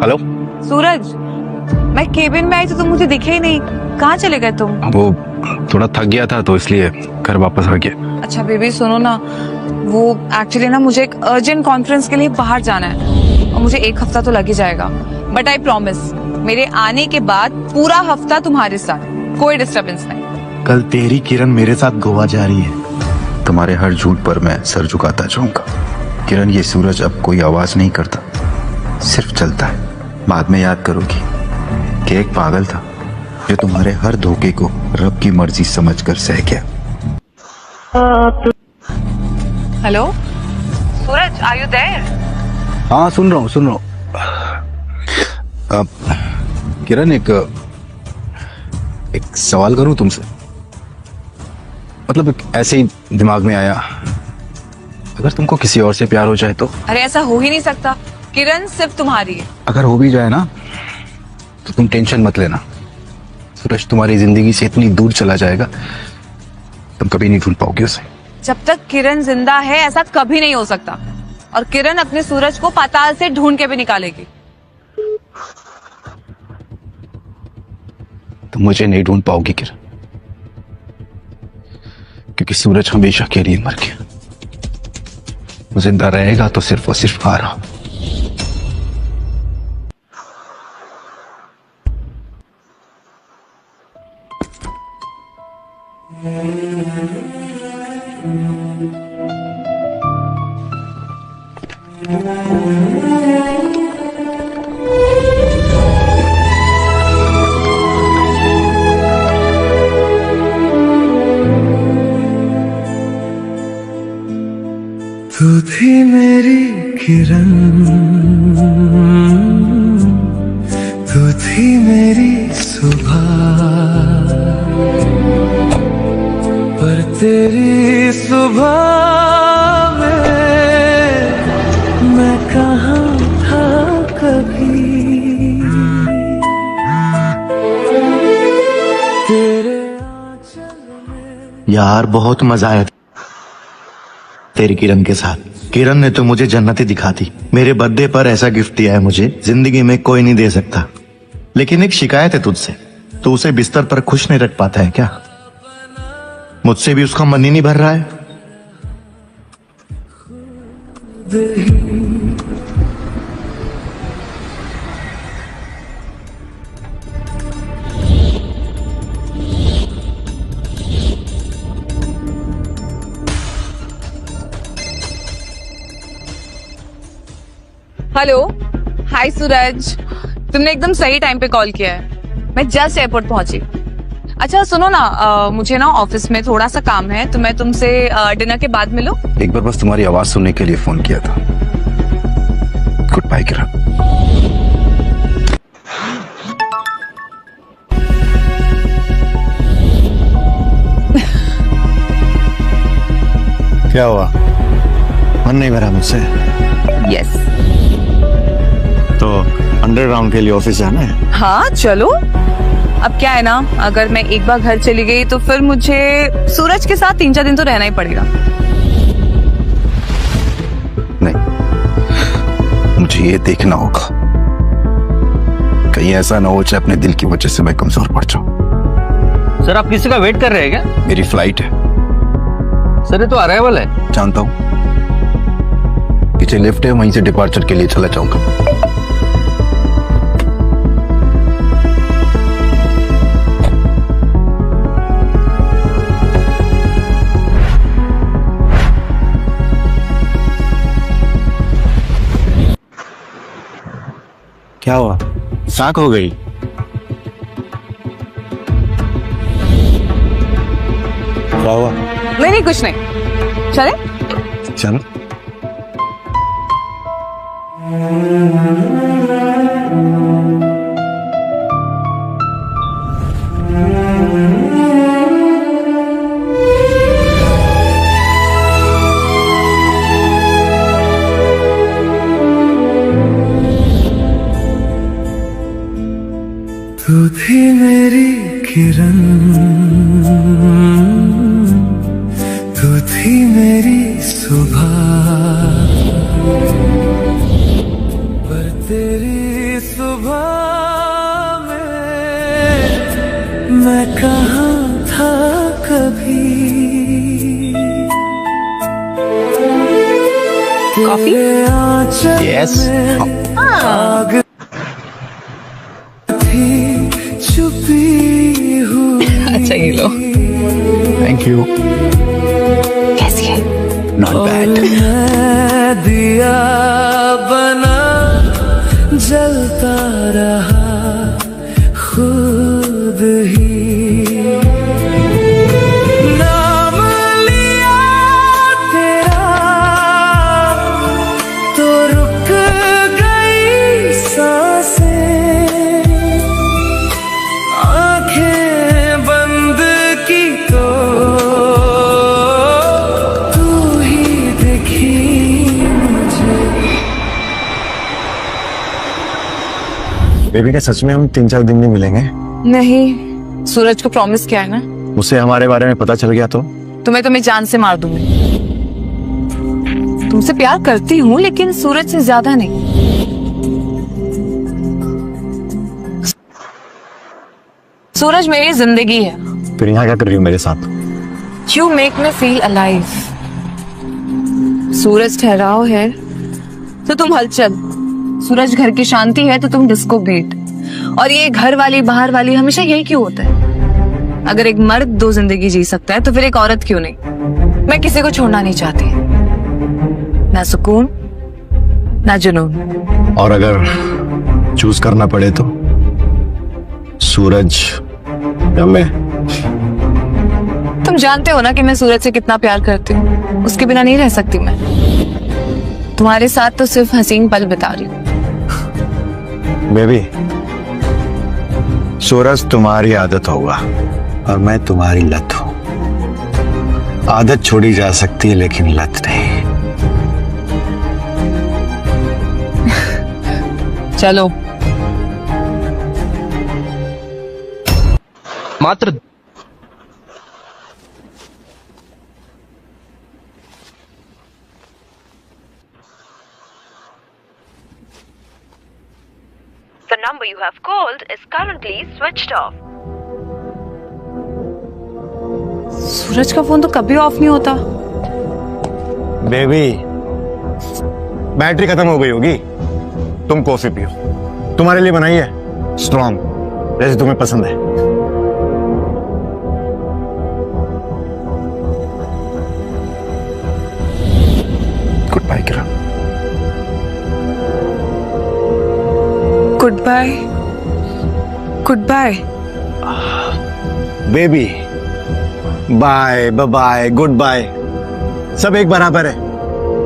हेलो। सूरज, मैं केबिन में आई तो तुम मुझे दिखे ही नहीं। कहाँ चले गए तुम? वो थोड़ा थक गया था तो इसलिए घर वापस आ गया। अच्छा बेबी सुनो ना, वो एक्चुअली ना मुझे एक अर्जेंट कॉन्फ्रेंस के लिए बाहर जाना है और मुझे 1 हफ्ता तो लग ही जाएगा, बट आई प्रॉमिस मेरे आने के बाद पूरा हफ्ता तुम्हारे साथ, कोई डिस्टरबेंस नहीं। कल तेरी किरण मेरे साथ गोवा जा रही है। तुम्हारे हर झूठ पर मैं सर झुकाता जाऊंगा। किरण, ये सूरज अब कोई आवाज नहीं करता, सिर्फ चलता है। बाद में याद करोगी कि एक पागल था जो तुम्हारे हर धोखे को रब की मर्जी समझकर सह गया। Hello Suraj, are you there? हाँ सुन रहा हूँ। अब किरण, एक सवाल करूं तुमसे, मतलब एक ऐसे ही दिमाग में आया, अगर तुमको किसी और से प्यार हो जाए तो? अरे ऐसा हो ही नहीं सकता, किरण सिर्फ तुम्हारी है। अगर हो भी जाए ना तो तुम टेंशन मत लेना, सूरज तुम्हारी जिंदगी से इतनी दूर चला जाएगा तुम कभी नहीं ढूंढ पाओगे उसे। जब तक किरण जिंदा है ऐसा कभी नहीं हो सकता, और किरण अपने सूरज को पाताल से ढूंढ के भी निकालेगी। तुम मुझे नहीं ढूंढ पाओगी किरण, क्योंकि सूरज हमेशा के लिए मर गया। वो जिंदा रहेगा तो सिर्फ और सिर्फ आ रहा। तू थी मेरी किरण, तू थी मेरी सुबह, पर तेरी सुबह में मैं कहाँ था कभी। तेरे यार बहुत मजा आया तेरी किरण के साथ। किरण ने तो मुझे जन्नतें दिखा दी। मेरे बर्थडे पर ऐसा गिफ्ट दिया है मुझे, जिंदगी में कोई नहीं दे सकता। लेकिन एक शिकायत है तुझसे, तो उसे बिस्तर पर खुश नहीं रख पाता है क्या? मुझसे भी उसका मन ही नहीं भर रहा है। हेलो, हाय सूरज, तुमने एकदम सही टाइम पे कॉल किया है। मैं जस्ट एयरपोर्ट पहुंची। अच्छा सुनो ना, मुझे ना ऑफिस में थोड़ा सा काम है, तो मैं तुमसे डिनर के बाद मिलूं? एक बार बस तुम्हारी आवाज सुनने के लिए फोन किया था। गुड बाय किरण। क्या हुआ, मन नहीं भरा मुझसे? यस। तो अंडरग्राउंड के लिए ऑफिस जाना है? हाँ चलो। अब क्या है ना, अगर मैं एक बार घर चली गई तो फिर मुझे सूरज के साथ 3-4 दिन तो रहना ही पड़ेगा। नहीं, मुझे ये देखना होगा कहीं ऐसा ना हो चाहे अपने दिल की वजह से मैं कमजोर पड़ जाऊं। सर आप किसी का वेट कर रहे हैं क्या? मेरी फ्लाइट है सर, ये तो अराइवल है। जानता हूं, पीछे लिफ्ट है, वहीं से डिपार्चर के लिए चला जाऊंगा। क्या हुआ, साख हो गई? क्या हुआ? नहीं कुछ नहीं, चले? चलो। किरण तू थी मेरी सुबह, पर तेरी सुबह में मैं कहाँ था कभी। कॉफी? Yes. आग थी छुपी हुई। अच्छा ये लो। Thank you. कैसी है? Not bad. मैं दिया बना जलता रहा खुद ही, नाम लिया तेरा तो रुक गई सांसें, आंखें बंद की तो तू ही दिखी मुझे। बेबी, क्या सच में हम 3-4 दिन में मिलेंगे? नहीं, सूरज को प्रॉमिस किया है ना। मुझसे हमारे बारे में पता चल गया तो तुम्हें जान से मार दूंगी। तुमसे प्यार करती हूँ लेकिन सूरज से ज्यादा नहीं। सूरज मेरी जिंदगी है। फिर यहाँ क्या कर रही हो मेरे साथ? You make me feel alive। सूरज ठहराव है तो तुम हलचल, सूरज घर की शांति है तो तुम डिस्को बीट, और ये घर वाली बाहर वाली हमेशा यही क्यों होता है? अगर एक मर्द 2 जिंदगी जी सकता है तो फिर एक औरत क्यों नहीं? मैं किसी को छोड़ना नहीं चाहती, ना सुकून ना जुनून। और अगर चूज करना पड़े तो सूरज या मैं? तुम जानते हो ना कि मैं सूरज से कितना प्यार करती हूँ, उसके बिना नहीं रह सकती मैं। तुम्हारे साथ तो सिर्फ हसीन पल बिता रही हूँ। बेबी, सूरज तुम्हारी आदत होगा और मैं तुम्हारी लत हूं। आदत छोड़ी जा सकती है लेकिन लत नहीं। चलो। मात्र The number you have called is currently switched off. सूरज का फोन तो कभी ऑफ नहीं होता। बेबी, बैटरी खत्म हो गई होगी। तुम कॉफी पियो, तुम्हारे लिए बनाई है, स्ट्रॉन्ग, जैसे तुम्हें पसंद है। Good bye Kiran. Good bye. Good bye baby, bye bye good bye सब एक बराबर है।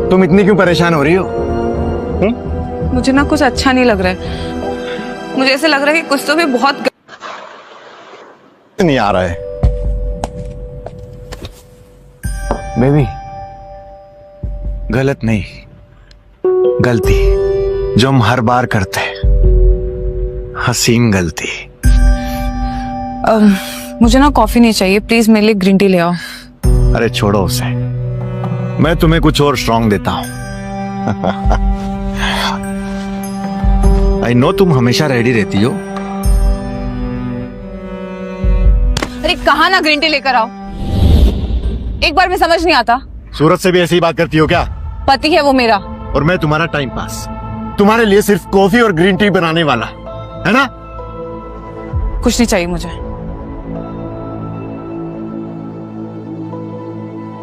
तुम इतनी क्यों परेशान हो रही हो? मुझे ना कुछ अच्छा नहीं लग रहा है। मुझे ऐसे लग रहा है कि कुछ तो भी बहुत नहीं आ रहा है। बेबी, गलत नहीं, गलती जो हम हर बार करते हैं, हसीन गलती। मुझे ना कॉफी नहीं चाहिए, प्लीज मेरे लिए ग्रीन टी ले आओ। अरे छोड़ो उसे, मैं तुम्हें कुछ और स्ट्रॉन्ग देता हूं। आई नो तुम हमेशा रेडी रहती हो। अरे कहा ना ग्रीन टी लेकर आओ, एक बार में समझ नहीं आता। सूरज से भी ऐसी बात करती हो क्या? पति है वो मेरा। और मैं तुम्हारा टाइम पास, तुम्हारे लिए सिर्फ कॉफी और ग्रीन टी बनाने वाला, है ना? कुछ नहीं चाहिए मुझे।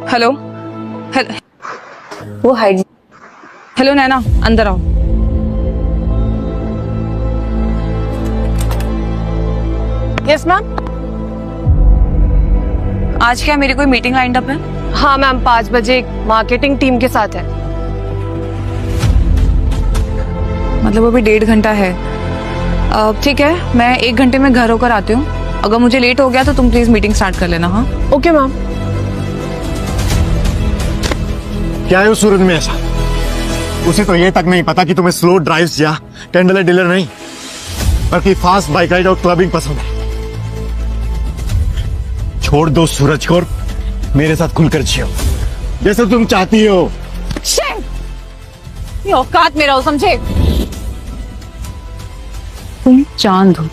हेलो वो हाइड। हेलो नैना, अंदर आओ। Yes ma'am. आज क्या मेरी कोई मीटिंग लाइंड अप है? हाँ मैम, 5 बजे मार्केटिंग टीम के साथ है। मतलब अभी 1.5 घंटा है। ठीक है, मैं 1 घंटे में घर होकर आती हूँ। अगर मुझे लेट हो गया तो तुम प्लीज मीटिंग स्टार्ट कर लेना। हाँ ओके मैम। क्या है उस सूरज में ऐसा? उसे तो ये तक नहीं पता कि तुम्हें स्लो ड्राइव्स या कैंडल लाइट डिनर नहीं, बल्कि फास्ट बाइक राइड और क्लबिंग पसंद है। छोड़ दो सूरज को और मेरे साथ खुलकर जियो जैसे तुम चाहती हो। ये औकात मेरा हो, समझे? तुम चांद हो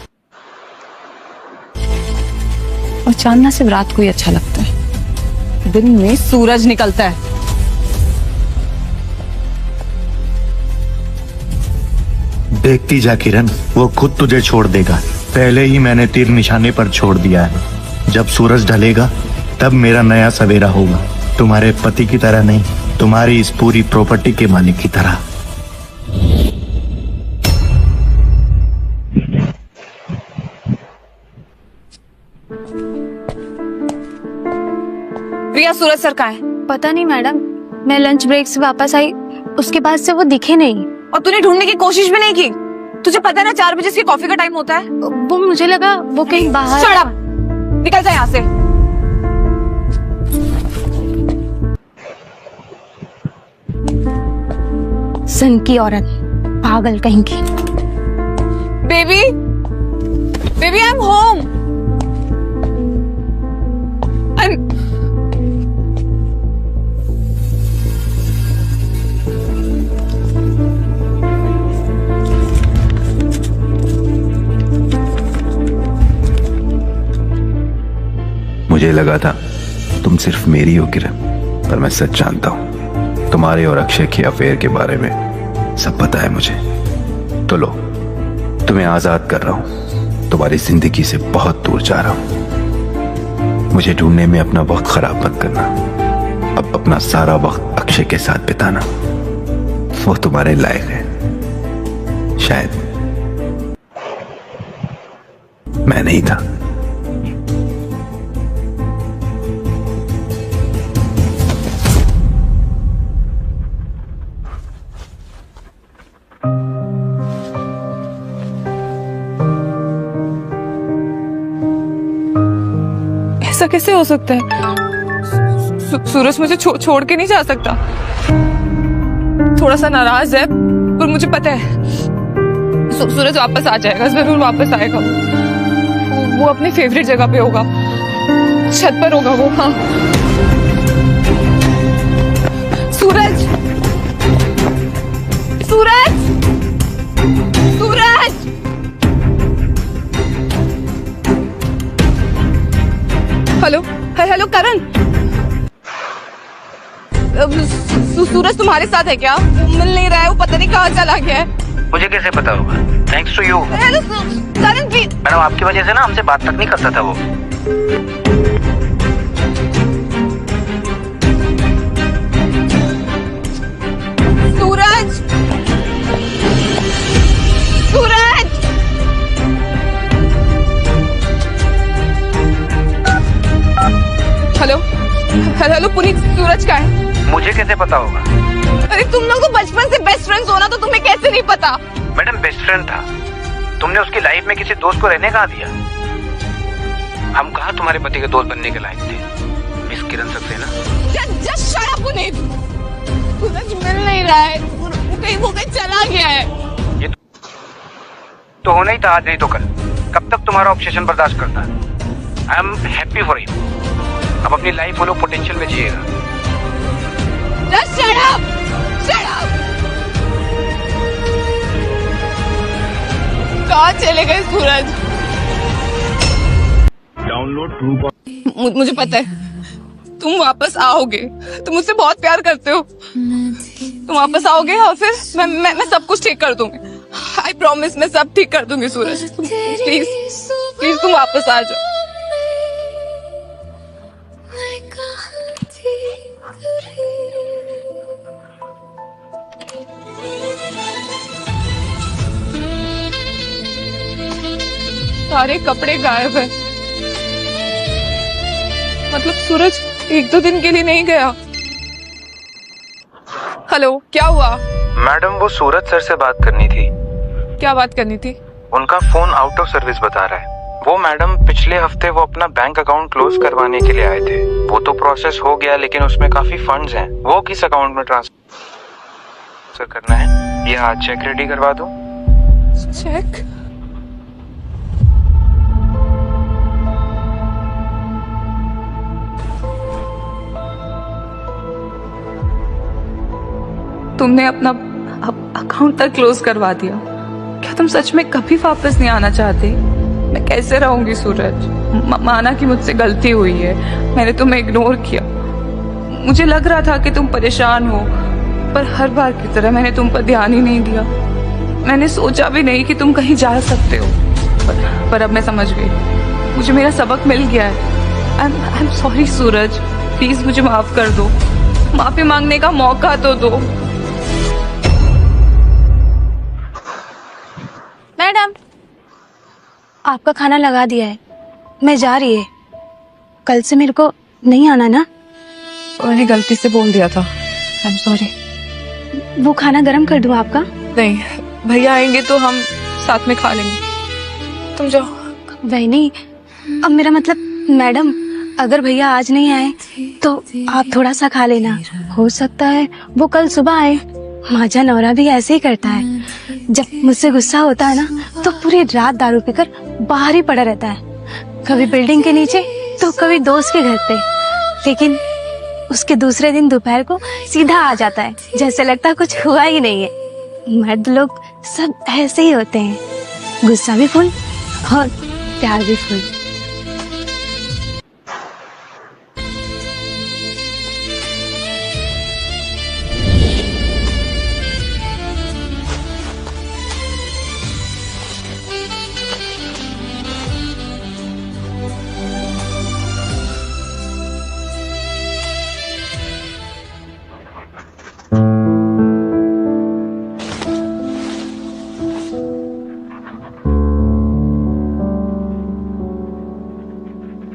और चांद ना सिर्फ रात को ही अच्छा लगता है, दिन में सूरज निकलता है। देखती जा किरण, वो खुद तुझे छोड़ देगा। पहले ही मैंने तीर निशाने पर छोड़ दिया है। जब सूरज ढलेगा तब मेरा नया सवेरा होगा। तुम्हारे पति की तरह नहीं, तुम्हारी इस पूरी प्रॉपर्टी के मालिक की तरह। प्रिया, सूरज सर कहाँ है? पता नहीं मैडम, मैं लंच ब्रेक से वापस आई, उसके बाद से वो दिखे नहीं। और तूने ढूंढने की कोशिश भी नहीं की? तुझे पता है ना 4 बजे इसकी कॉफी का टाइम होता है। वो मुझे लगा वो कहीं बाहर। Shut up! निकल जा यहाँ से। सन की औरत, पागल कहीं की। Baby, baby, I am home. मुझे लगा था तुम सिर्फ मेरी हो किरण, पर मैं सच जानता हूं तुम्हारे और अक्षय के अफेयर के बारे में सब पता है मुझे। तो लो, तुम्हें आजाद कर रहा हूं, तुम्हारी जिंदगी से बहुत दूर जा रहा हूं। मुझे ढूंढने में अपना वक्त खराब मत करना। अब अपना सारा वक्त अक्षय के साथ बिताना, वो तुम्हारे लायक है। शायद मैं नहीं था। ऐसा कैसे हो सकता है? सूरज मुझे छोड़ के नहीं जा सकता। थोड़ा सा नाराज है, पर मुझे पता है सूरज वापस आ जाएगा, जरूर वापस आएगा। वो अपनी फेवरेट जगह पे होगा, छत पर होगा वो। हाँ, सूरज, सूरज, सूरज। हेलो, हेलो करण। सूरज तुम्हारे साथ है क्या? मिल नहीं रहा है, वो पता नहीं कहाँ चला गया है। मुझे कैसे पता होगा? Thanks to you. Karan please. Madam, आपकी वजह से ना हमसे बात तक नहीं करता था वो। सूरज, सूरज। हेलो, हेलो पुनीत, सूरज का है? मुझे कैसे पता होगा? अरे तुम लोग तो बचपन से बेस्ट फ्रेंड्स हो ना, तो तुम्हें कैसे नहीं पता? मैडम, बेस्ट फ्रेंड था। तुमने उसकी लाइफ में किसी दोस्त को रहने कहाँ दिया? हम कहाँ तुम्हारे पति के दोस्त बनने के लायक थे, Miss Kiran Saxena. Just shut up, Puneet. Suraj मिल नहीं रहा है, वो कहीं चला गया है। ये तो होना ही था, आज नहीं तो कल। कब तक तुम्हारा ऑब्सेशन बर्दाश्त करता है? I am happy for you. अब अपनी लाइफ फुल ऑफ पोटेंशियल में जिएगा। Just shut up! Shut up! कहाँ चले गए सूरज? डाउनलोड मुझे पता है तुम वापस आओगे। तुम मुझसे बहुत प्यार करते हो। तुम वापस आओगे और फिर मैं सब कुछ ठीक कर दूंगी। आई प्रॉमिस, मैं सब ठीक कर दूंगी सूरज। प्लीज प्लीज तुम वापस आ जाओ। सारे कपड़े गायब है। मतलब सूरज 1-2 दिन के लिए नहीं गया। हेलो, क्या हुआ? मैडम, वो सूरज सर से बात करनी थी। क्या बात करनी थी? उनका फोन आउट ऑफ सर्विस बता रहा है। वो मैडम, पिछले हफ्ते वो अपना बैंक अकाउंट क्लोज करवाने के लिए आए थे। वो तो प्रोसेस हो गया, लेकिन उसमें काफी फंड्स हैं। वो किस अकाउंट में ट्रांसफर करना है? ये आज चेक रेडी करवा दो। चेक? तुमने अपना अकाउंट तक क्लोज करवा दिया। क्या तुम सच में कभी वापस नहीं आना चाहते? मैं कैसे रहूंगी सूरज? माना कि मुझसे गलती हुई है, मैंने तुम्हें इग्नोर किया। मुझे लग रहा था कि तुम परेशान हो, पर हर बार की तरह मैंने तुम पर ध्यान ही नहीं दिया। मैंने सोचा भी नहीं कि तुम कहीं जा सकते हो, पर अब मैं समझ गई। मुझे मेरा सबक मिल गया है। I am sorry Suraj, please मुझे माफ कर दो। माफी मांगने का मौका तो दो। मैडम, आपका खाना लगा दिया है, मैं जा रही है। कल से मेरे को नहीं आना ना? मैंने गलती से बोल दिया था, आई एम सॉरी। वो खाना गरम कर दूं आपका? नहीं, भैया आएंगे तो हम साथ में खा लेंगे। तुम जाओ। वही नहीं, अब मेरा मतलब मैडम, अगर भैया आज नहीं आए तो आप थोड़ा सा खा लेना। हो सकता है वो कल सुबह आए। माजा नौरा भी ऐसे ही करता है, जब मुझसे गुस्सा होता है ना तो पूरी रात दारू पीकर बाहर ही पड़ा रहता है, कभी बिल्डिंग के नीचे तो कभी दोस्त के घर पे। लेकिन उसके दूसरे दिन दोपहर को सीधा आ जाता है, जैसे लगता है कुछ हुआ ही नहीं है। मर्द लोग सब ऐसे ही होते हैं, गुस्सा भी फुल और प्यार भी फुल।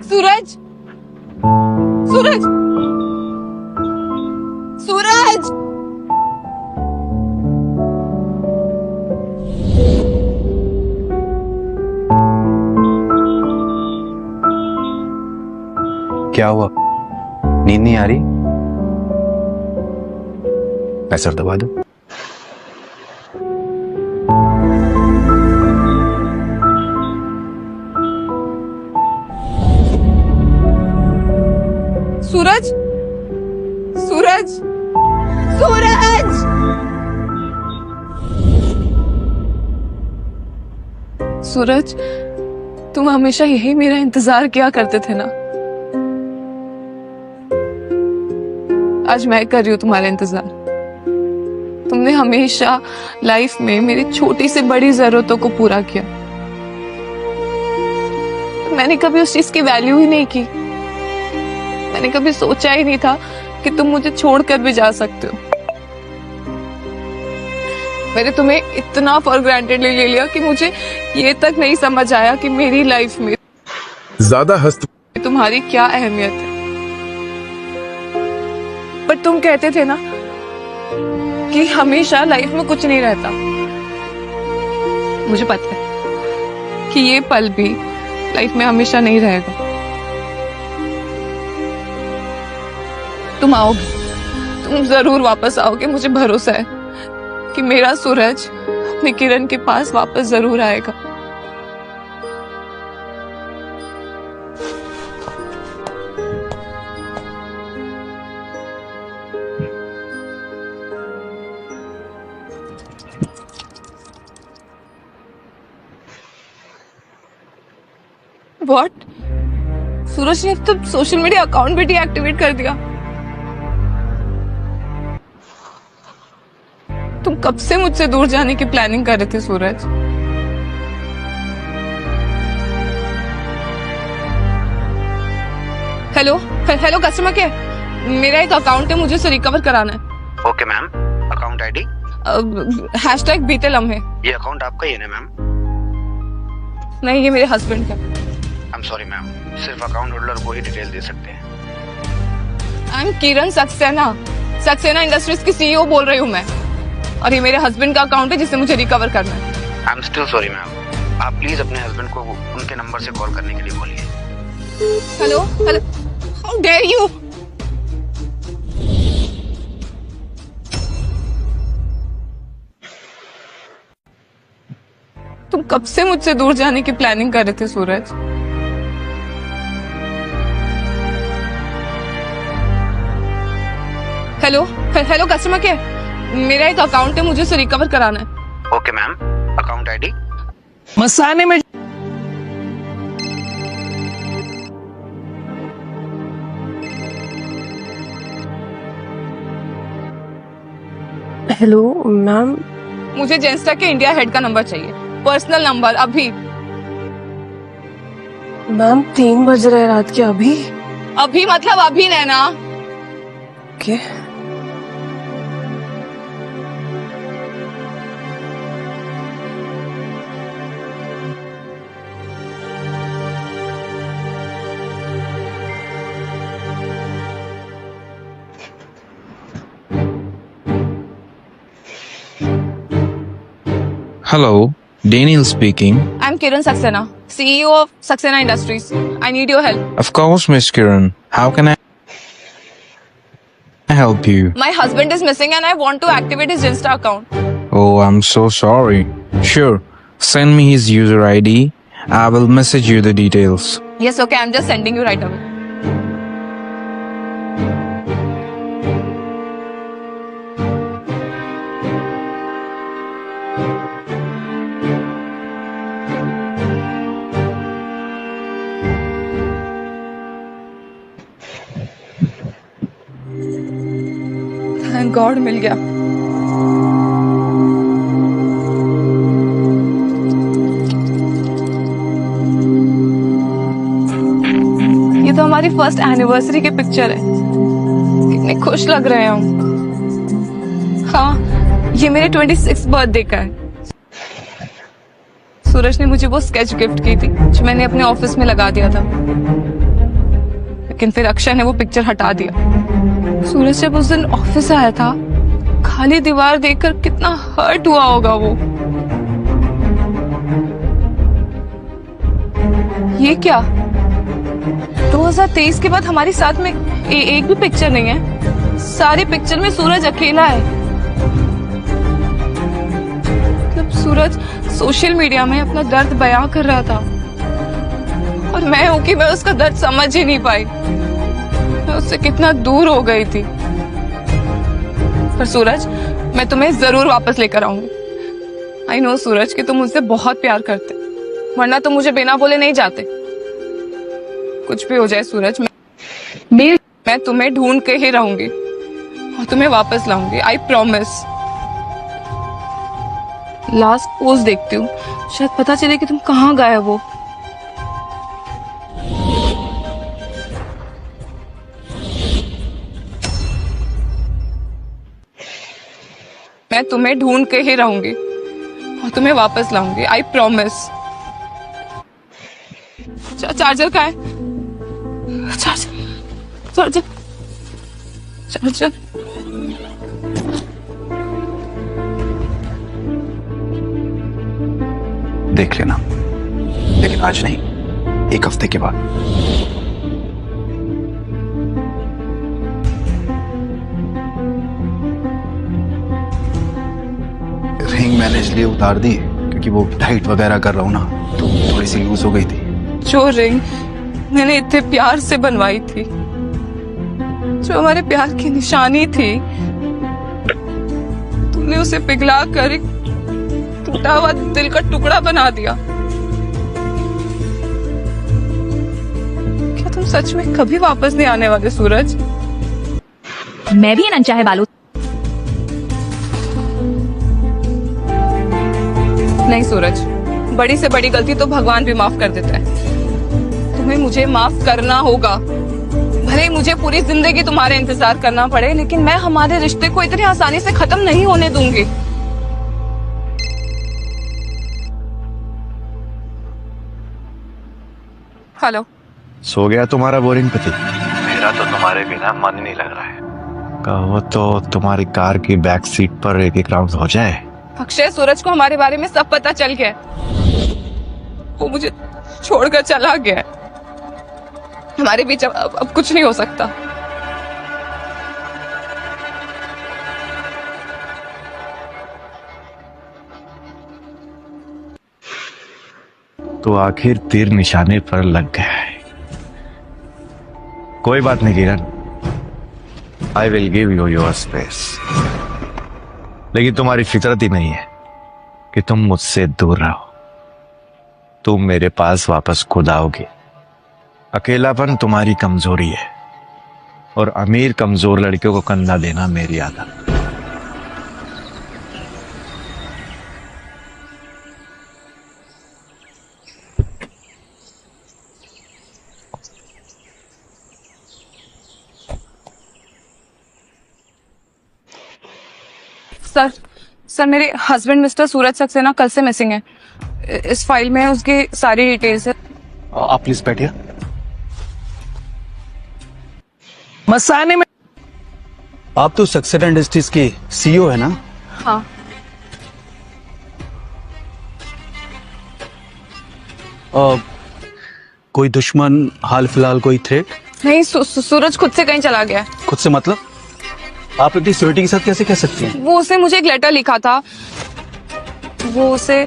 सूरज, सूरज, सूरज! क्या हुआ? नींद नहीं आ रही? मैं सर दबा दूं? सूरज, सूरज, सूरज! सूरज, तुम हमेशा यही मेरा इंतजार किया करते थे ना? आज मैं कर रही हूँ तुम्हारा इंतजार। तुमने हमेशा लाइफ में मेरी छोटी से बड़ी जरूरतों को पूरा किया। मैंने कभी उस चीज की वैल्यू ही नहीं की। मैंने कभी सोचा ही नहीं था कि तुम मुझे छोड़कर भी जा सकते हो। मैंने तुम्हें इतना फॉर ग्रांटेड ले लिया कि मुझे ये तक नहीं समझ आया कि मेरी लाइफ में ज्यादा हस्त तुम्हारी क्या अहमियत है। पर तुम कहते थे ना कि हमेशा लाइफ में कुछ नहीं रहता। मुझे पता है कि ये पल भी लाइफ में हमेशा नहीं रहेगा। तुम आओगे, तुम जरूर वापस आओगे। मुझे भरोसा है कि मेरा सूरज अपनी किरण के पास वापस जरूर आएगा। What? सूरज ने तो सोशल मीडिया अकाउंट भी डीएक्टिवेट कर दिया। तुम कब से मुझसे दूर जाने की प्लानिंग कर रहे थे Suraj? Hello hello customer care, मेरा एक अकाउंट है, मुझे उसे रिकवर कराना है। Okay ma'am, account ID hashtag बीते लम्हे। ये अकाउंट आपका ही है ना मैम? नहीं, ये मेरे हस्बैंड का। आई एम सॉरी मैम, सिर्फ अकाउंट होल्डर को ही डिटेल दे सकते हैं। I am Kiran Saxena, Saxena industries की सीईओ बोल रही हूँ मैं, और ये मेरे हस्बैंड का अकाउंट है जिसे मुझे रिकवर करना है। I am still sorry ma'am, आप प्लीज अपने हस्बैंड को उनके नंबर से कॉल करने के लिए बोलिए। Hello hello, how dare you! तुम कब से मुझसे दूर जाने की प्लानिंग कर रहे थे Suraj? Hello hello customer care, मेरा एक अकाउंट है, मुझे उसे रिकवर कराना है। Okay ma'am, account ID. मसाने में हेलो मैम, मुझे जेंस्टा के इंडिया हेड का नंबर चाहिए, पर्सनल नंबर, अभी। मैम 3 बज रहे रात के। अभी अभी मतलब अभी Naina. Okay. Hello, Daniel speaking. I'm Kiran Saxena, CEO of Saxena Industries. I need your help. Of course, Miss Kiran. How can I help you? My husband is missing and I want to activate his Insta account. Oh, I'm so sorry. Sure, send me his user ID. I will message you the details. Yes, okay, I'm just sending you right away. Thank God मिल गया। ये तो हमारी फर्स्ट एनिवर्सरी की पिक्चर है, कितने खुश लग रहे हैं हम। हाँ, ये मेरे 26th बर्थडे का है। सूरज ने मुझे वो स्केच गिफ्ट की थी जो मैंने अपने ऑफिस में लगा दिया था, लेकिन फिर अक्षय ने वो पिक्चर हटा दिया। सूरज जब उस दिन ऑफिस आया था, खाली दीवार देखकर कितना हर्ट हुआ होगा वो। ये क्या, 2023 के बाद हमारे साथ में एक भी पिक्चर नहीं है। सारी पिक्चर में सूरज अकेला है। मतलब सूरज सोशल मीडिया में अपना दर्द बयां कर रहा था और मैं हूं कि मैं उसका दर्द समझ ही नहीं पाई। मैं उससे कितना दूर हो गई थी। पर सूरज, मैं तुम्हें जरूर वापस लेकर आऊंगी। आई नो सूरज कि तुम मुझसे बहुत प्यार करते, वरना तुम मुझे बिना बोले नहीं जाते। कुछ भी हो जाए सूरज, मैं तुम्हें ढूंढ के ही रहूंगी और तुम्हें वापस लाऊंगी। I promise. लास्ट पोस्ट देखती हूँ, शायद पता चले कि तुम कहाँ गायब हो। मैं तुम्हें ढूंढ के ही रहूंगी और तुम्हें वापस लाऊंगी। I promise. चार्जर कहाँ है? चार्जर। देख लेना, लेकिन आज नहीं, 1 हफ्ते के बाद। रिंग मैंने इसलिए उतार दी क्योंकि वो डाइट वगैरह कर रहा हूं ना, तो थोड़ी सी लूज हो गई थी। जो रिंग मैंने इतने प्यार से बनवाई थी, जो हमारे प्यार की निशानी थी, तुमने उसे पिघला कर एक टूटा हुआ दिल का टुकड़ा बना दिया। क्या तुम सच में कभी वापस नहीं आने वाले सूरज? मैं भी अनचाहे बालू। नहीं सूरज, बड़ी से बड़ी गलती तो भगवान भी माफ कर देता है। तुम्हें मुझे माफ करना होगा। भले ही मुझे पूरी जिंदगी तुम्हारे इंतजार करना पड़े, लेकिन मैं हमारे रिश्ते को इतनी आसानी से खत्म नहीं होने दूंगी। हेलो। सो गया तुम्हारा बोरिंग पति? मेरा तो तुम्हारे बिना मन नहीं लग रहा है। कहो तो तुम्हारी कार की बैक सीट पर एक राउंड हो जाए। अक्षय, सूरज को हमारे बारे में सब पता चल गया है। वो मुझे छोड़कर चला गया है। हमारे बीच अब कुछ नहीं हो सकता। तो आखिर तीर निशाने पर लग गया है। कोई बात नहीं Kiran, I will give you your space. लेकिन तुम्हारी फितरत ही नहीं है कि तुम मुझसे दूर रहो। तुम मेरे पास वापस खुद आओगे। अकेलापन तुम्हारी कमजोरी है और अमीर कमजोर लड़कियों को कंधा देना मेरी आदत। सर मेरे हस्बैंड मिस्टर सूरज सक्सेना कल से मिसिंग है। इस फाइल में उसकी सारी डिटेल्स है। आप प्लीज बैठिए। मसाने में आप तो सक्सेना इंडस्ट्रीज की सीईओ है ना? हाँ। कोई दुश्मन, हाल फिलहाल कोई थ्रेट? नहीं, सूरज खुद से कहीं चला गया है। खुद से मतलब? आप इतनी सिक्योरिटी के साथ कैसे कह सकती हैं? वो उसे मुझे एक लेटर लिखा था। वो उसे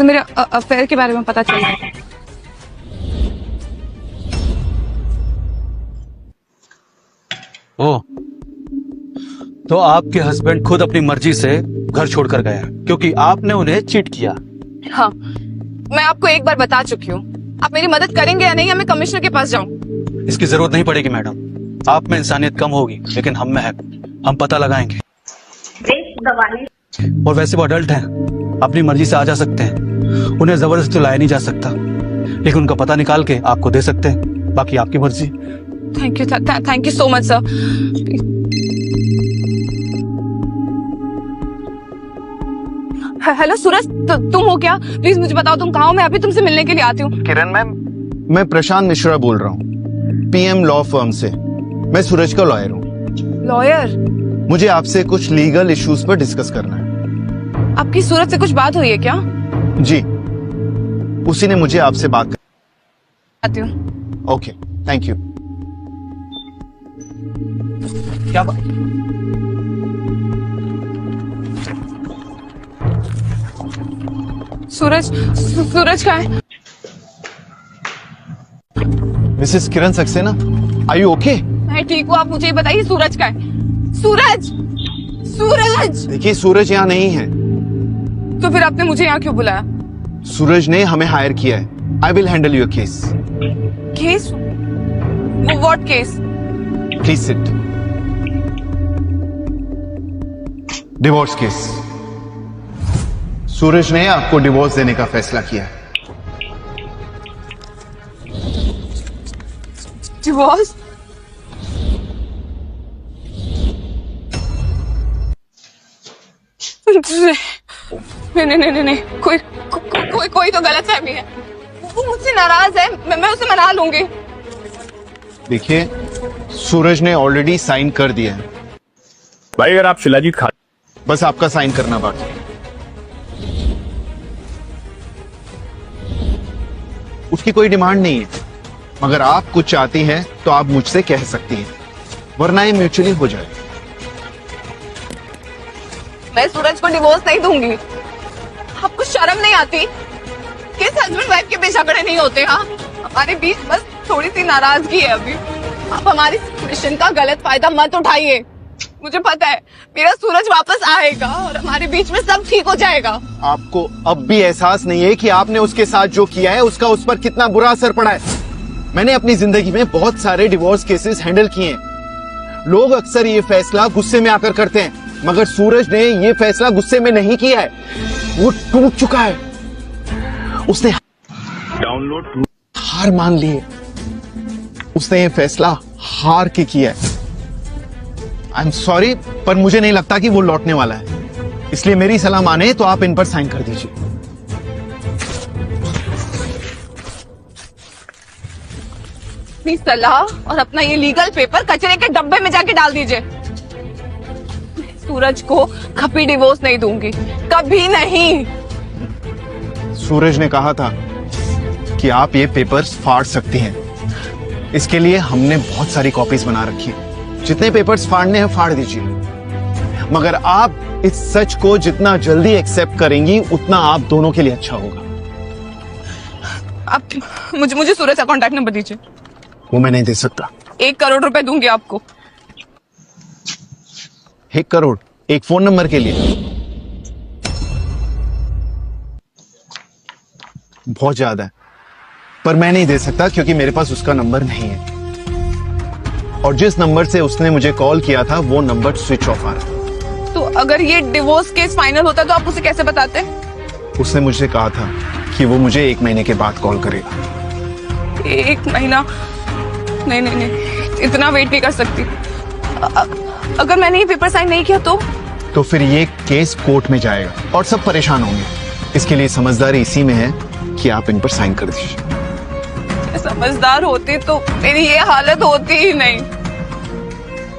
मेरे अफेयर के बारे में पता चल गया। ओह, तो आपके हस्बैंड खुद अपनी मर्जी से घर छोड़कर गया क्योंकि आपने उन्हें चीट किया। हाँ, मैं आपको एक बार बता चुकी हूँ। आप मेरी मदद करेंगे या नहीं, या मैं कमिश्नर के पास जाऊँ? इसकी जरूरत नहीं पड़ेगी मैडम। आप में इंसानियत कम होगी लेकिन हम में है। हम पता लगाएंगे। और वैसे वो अडल्ट हैं, अपनी मर्जी से आ जा सकते हैं। उन्हें जबरदस्ती लाया नहीं जा सकता, लेकिन उनका पता निकाल के आपको दे सकते हैं। बाकी आपकी मर्जी। Thank you so much sir. Hello Suraj, तुम हो क्या? प्लीज मुझे बताओ तुम कहाँ हो। मैं अभी तुमसे मिलने के लिए आती हूँ। किरण मैम, मैं प्रशांत मिश्रा बोल रहा हूँ, पीएम लॉ फर्म से। मैं सूरज का लॉयर हूँ। लॉयर? मुझे आपसे कुछ लीगल इश्यूज पर डिस्कस करना है। आपकी सूरज से कुछ बात हुई है क्या? जी, उसी ने मुझे आपसे बात कर। आती हूँ। Okay, thank you. क्या बात? सूरज कहाँ है? Mrs Kiran Saxena, are you okay? मैं ठीक हूँ, आप मुझे बताइए सूरज कहाँ है? सूरज! सूरज! देखिए, सूरज यहाँ नहीं है। तो फिर आपने मुझे यहाँ क्यों बुलाया? सूरज ने हमें हायर किया है। I will handle your case. Case? What case? Please sit. Divorce case. Suraj ने आपको डिवोर्स देने का फैसला किया है। डिवोर्स? नहीं, कोई तो गलत फहमी है। वो मुझसे नाराज है। मैं उसे मना लूंगी। देखिए, सूरज ने ऑलरेडी साइन कर दिया है। भाई अगर आप शिलाजीत खा, बस आपका साइन करना बाकी है। उसकी कोई डिमांड नहीं है, मगर आप कुछ चाहती हैं तो आप मुझसे कह सकती हैं, वरना ये म्यूचुअली हो जाए। मैं सूरज को डिवोर्स नहीं दूंगी। आपको शर्म नहीं आती? किस हस्बैंड वाइफ के बीच झगड़े नहीं होते? हाँ, हमारे बीच बस थोड़ी सी नाराजगी है अभी। आप हमारी सिचुएशन का गलत फायदा मत उठाइए। मुझे पता है मेरा सूरज वापस आएगा और हमारे बीच में सब ठीक हो जाएगा। आपको अब भी एहसास नहीं है कि आपने उसके साथ जो किया है उसका उस पर कितना बुरा असर पड़ा है। मैंने अपनी जिंदगी में बहुत सारे डिवोर्स केसेस हैंडल किए हैं। लोग अक्सर ये फैसला गुस्से में आकर करते हैं, मगर सूरज ने ये फैसला गुस्से में नहीं किया है। वो टूट चुका है। उसने डाउनलोड हार मान ली है। उसने ये फैसला हार के किया है। आई एम सॉरी, पर मुझे नहीं लगता कि वो लौटने वाला है। इसलिए मेरी सलाह माने तो आप इन पर साइन कर दीजिए। अपनी सलाह और अपना ये लीगल पेपर कचरे के डब्बे में जाके डाल दीजिए। सूरज को कभी डिवोर्स नहीं दूंगी, कभी नहीं। सूरज ने कहा था कि आप ये पेपर्स फाड़ सकती हैं। इसके लिए हमने बहुत सारी कॉपीज बना रखी है। जितने पेपर्स फाड़ने हैं फाड़ दीजिए, मगर आप इस सच को जितना जल्दी एक्सेप्ट करेंगी उतना आप दोनों के लिए अच्छा होगा। आप मुझे सूरज का कॉन्टैक्ट नंबर दीजिए। वो मैं नहीं दे सकता। 1 करोड़ रुपए दूंगी आपको। 1 करोड़ एक फोन नंबर के लिए? बहुत ज्यादा है, पर मैं नहीं दे सकता क्योंकि मेरे पास उसका नंबर नहीं है, और जिस नंबर से उसने मुझे कॉल किया था वो नंबर स्विच ऑफ आ रहा था। तो अगर ये डिवोर्स केस फाइनल होता तो आप उसे कैसे बताते? उसने मुझे कहा था कि वो मुझे 1 महीने के बाद कॉल करेगा। 1 महीना? नहीं नहीं नहीं, इतना वेट नहीं कर सकती। अगर मैंने ये पेपर साइन नहीं किया तो फिर ये केस कोर्ट में जाएगा और सब परेशान होंगे। इसके लिए समझदारी इसी में है कि आप इन पर साइन कर दीजिए। समझदार होती तो मेरी ये हालत होती ही नहीं।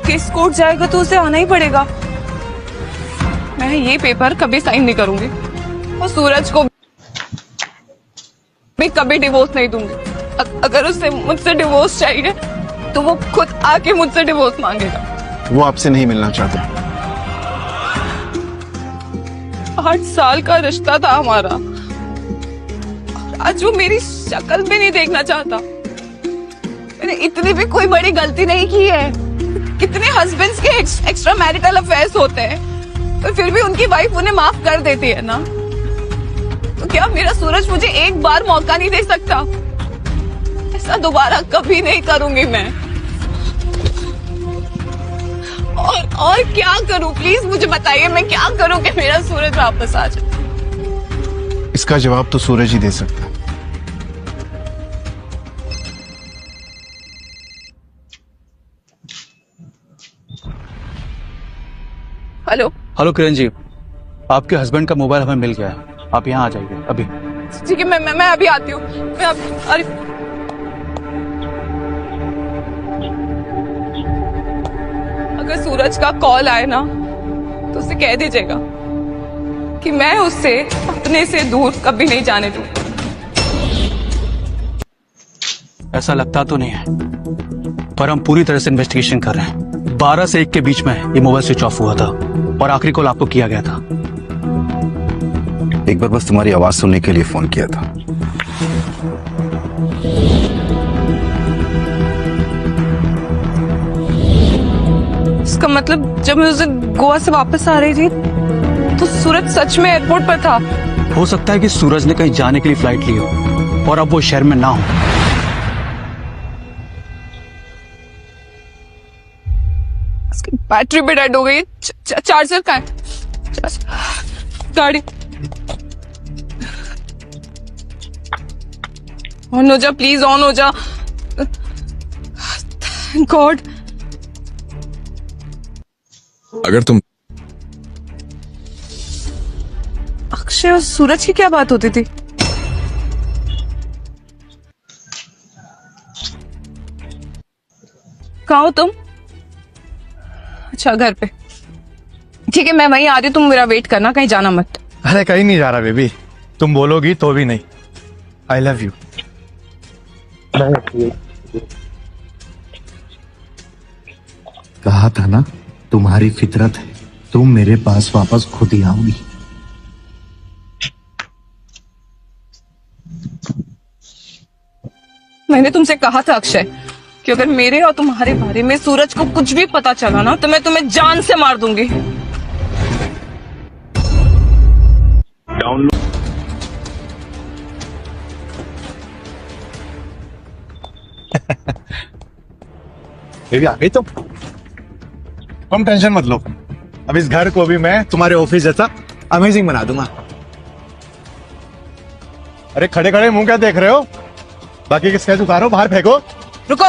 केस कोर्ट जाएगा तो उसे आना ही पड़ेगा। मैं ये पेपर कभी साइन नहीं करूंगी और सूरज को भी कभी डिवोर्स नहीं दूंगी। अगर उसे मुझसे डिवोर्स चाहिए तो वो खुद आके मुझसे डिवोर्स मांगेगा। वो आपसे नहीं मिलना चाहता। 8 साल का रिश्ता था हमारा, आज वो मेरी शक्ल भी नहीं देखना चाहता। मैंने इतनी भी कोई बड़ी गलती नहीं की है। कितने हस्बैंड्स के एक्स्ट्रा मैरिटल अफेयर्स होते हैं, तो फिर भी उनकी वाइफ उन्हें माफ कर देती है ना। तो क्या मेरा सूरज मुझे एक बार मौका नहीं दे सकता? ऐसा दोबारा कभी नहीं करूंगी मैं। और क्या करूं, प्लीज मुझे बताइए, मैं क्या करूं कि मेरा सूरज वापस आ जाए? इसका जवाब तो सूरज ही दे सकता है। हेलो किरण जी, आपके हस्बैंड का मोबाइल हमें मिल गया है। आप यहाँ आ जाइए अभी। ठीक है, मैं अभी आती हूँ। अरे अगर सूरज का कॉल आए ना तो उसे कह दीजिएगा कि मैं उससे अपने से दूर कभी नहीं जाने दूँ। ऐसा लगता तो नहीं है, पर हम पूरी तरह से इन्वेस्टिगेशन कर रहे हैं। 12 से 1 के बीच में ये मोबाइल स्विच ऑफ हुआ था और आखिरी कॉल आपको किया गया था। एक बार बस तुम्हारी आवाज सुनने के लिए फोन किया था। इसका मतलब जब मैं उस दिन गोवा से वापस आ रही थी तो सूरज सच में एयरपोर्ट पर था। हो सकता है कि सूरज ने कहीं जाने के लिए फ्लाइट ली हो और अब वो शहर में ना हो। इसकी बैटरी भी डेड हो गई। चार्जर कहाँ है? गाड़ी ऑन हो जा, प्लीज ऑन हो जा। Thank God. अगर तुम अक्षय और सूरज की क्या बात होती थी? कहाँ हो तुम? अच्छा, घर पे। ठीक है, मैं वहीं आ रही हूँ, तुम मेरा वेट करना, कहीं जाना मत। अरे कहीं नहीं जा रहा बेबी, तुम बोलोगी तो भी नहीं। I love you. कहा था ना, तुम्हारी फितरत है, तुम मेरे पास वापस खुद ही आओगी। मैंने तुमसे कहा था अक्षय कि अगर मेरे और तुम्हारे बारे में सूरज को कुछ भी पता चला ना तो मैं तुम्हें जान से मार दूंगी। बेबी आ गई तुम टेंशन मत लो, अब इस घर को भी मैं तुम्हारे ऑफिस जैसा अमेजिंग बना दूंगा। अरे खड़े खड़े मुंह क्या देख रहे हो? बाकी किसका उतारो, बाहर फेंको। रुको,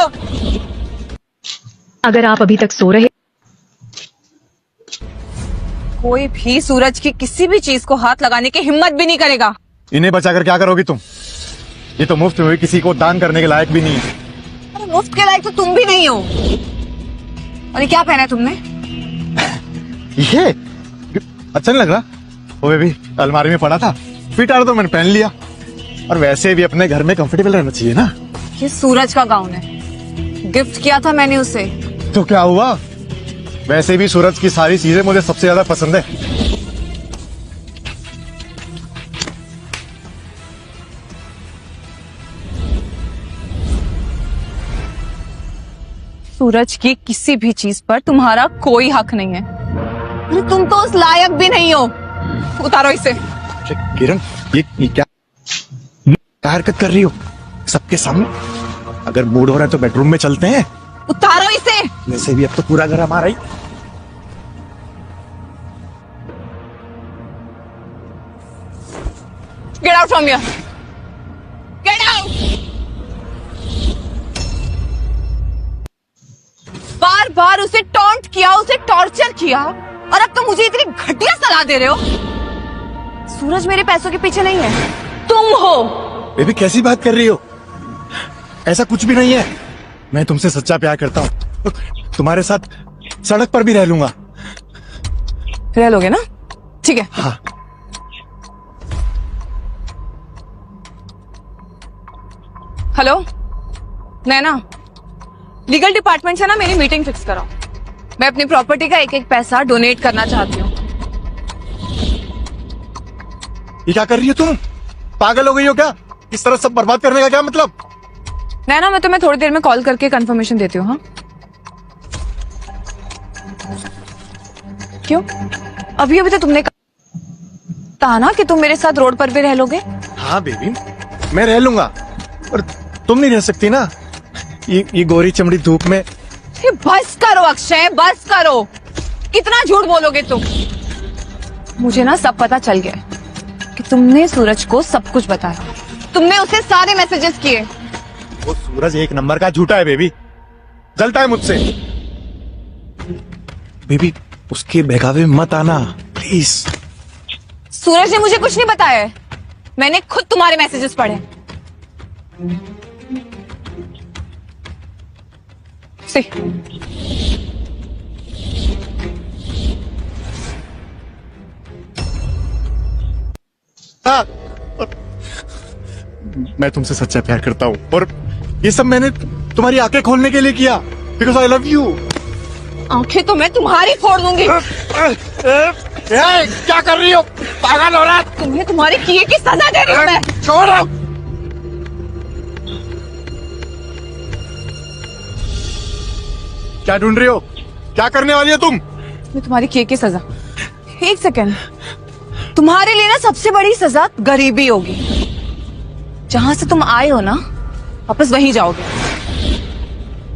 अगर आप अभी तक सो रहे, कोई भी सूरज की किसी भी चीज को हाथ लगाने की हिम्मत भी नहीं करेगा। इन्हें बचाकर क्या करोगी तुम? ये तो मुफ्त में हुई, किसी को दान करने के लायक भी नहीं है। अरे मुफ्त के लायक तो तुम भी नहीं हो। और ये क्या पहना है तुमने? ये अच्छा नहीं लग रहा? वो बेबी अलमारी में पड़ा था, फिट आ रहा तो मैंने पहन लिया। और वैसे भी अपने घर में कंफर्टेबल रहना चाहिए ना। ये सूरज का गाउन है, गिफ्ट किया था मैंने उसे। तो क्या हुआ? वैसे भी सूरज की सारी चीजें मुझे सबसे ज्यादा पसंद है। सूरज की किसी भी चीज पर तुम्हारा कोई हक नहीं है। अरे तुम तो उस लायक भी नहीं हो। उतारो इसे। किरण, ये क्या हरकत कर रही हो सबके सामने? अगर मूड हो रहा है तो बेडरूम में चलते हैं। उतारो इसे। वैसे भी अब तो पूरा घर हमारा ही। Get out from here, get out. बार बार उसे टॉन्ट किया, उसे टॉर्चर किया, और अब तो मुझे इतनी घटिया सलाह दे रहे हो। सूरज मेरे पैसों के पीछे नहीं है, तुम हो। बेबी कैसी बात कर रही हो? ऐसा कुछ भी नहीं है। मैं तुमसे सच्चा प्यार करता हूँ। तुम्हारे साथ सड़क पर भी रह लूंगा। रह लोगे ना? ठीक है। हाँ। हेलो नैना, लीगल डिपार्टमेंट से ना मेरी मीटिंग फिक्स कराओ। मैं अपनी प्रॉपर्टी का एक एक पैसा डोनेट करना चाहती हूँ। ये क्या कर रही हो तुम? पागल हो गई हो क्या? इस तरह सब बर्बाद करने का क्या मतलब? नैना, मैं तुम्हें थोड़ी देर में कॉल करके कंफर्मेशन देती हूँ। हाँ क्यों? अभी अभी तो तुमने कहा ना कि तुम मेरे साथ रोड पर भी रह लोगे। हाँ बेबी, मैं रह लूंगा, पर तुम नहीं रह सकती ना ये गोरी चमड़ी धूप में। बस करो अक्षय, बस करो। कितना झूठ बोलोगे तुम? मुझे ना सब पता चल गया कि तुमने सूरज को सब कुछ बताया। तुमने उसे सारे मैसेजेस किए। वो सूरज एक नंबर का झूठा है बेबी, जलता है मुझसे। बेबी उसके बहकावे में मत आना प्लीज। सूरज ने मुझे कुछ नहीं बताया है, मैंने खुद तुम्हारे मैसेजेस पढ़े। सी हाँ, मैं तुमसे सच्चा प्यार करता हूँ, और ये सब मैंने तुम्हारी आंखें खोलने के लिए किया, बिकॉज आई लव यू। आंखें तो मैं तुम्हारी फोड़ दूंगी। क्या कर रही हो? पागल हो रहा है? तुम्हें तुम्हारे किए की सजा दे रही हूँ मैं। छोड़ो। क्या ढूंढ रही हो? क्या करने वाली हो तुम? मैं तुम्हारी किए की सजा। एक सेकेंड, तुम्हारे लिए ना सबसे बड़ी सजा गरीबी होगी। जहां से तुम आए हो ना, वापस वहीं जाओगे।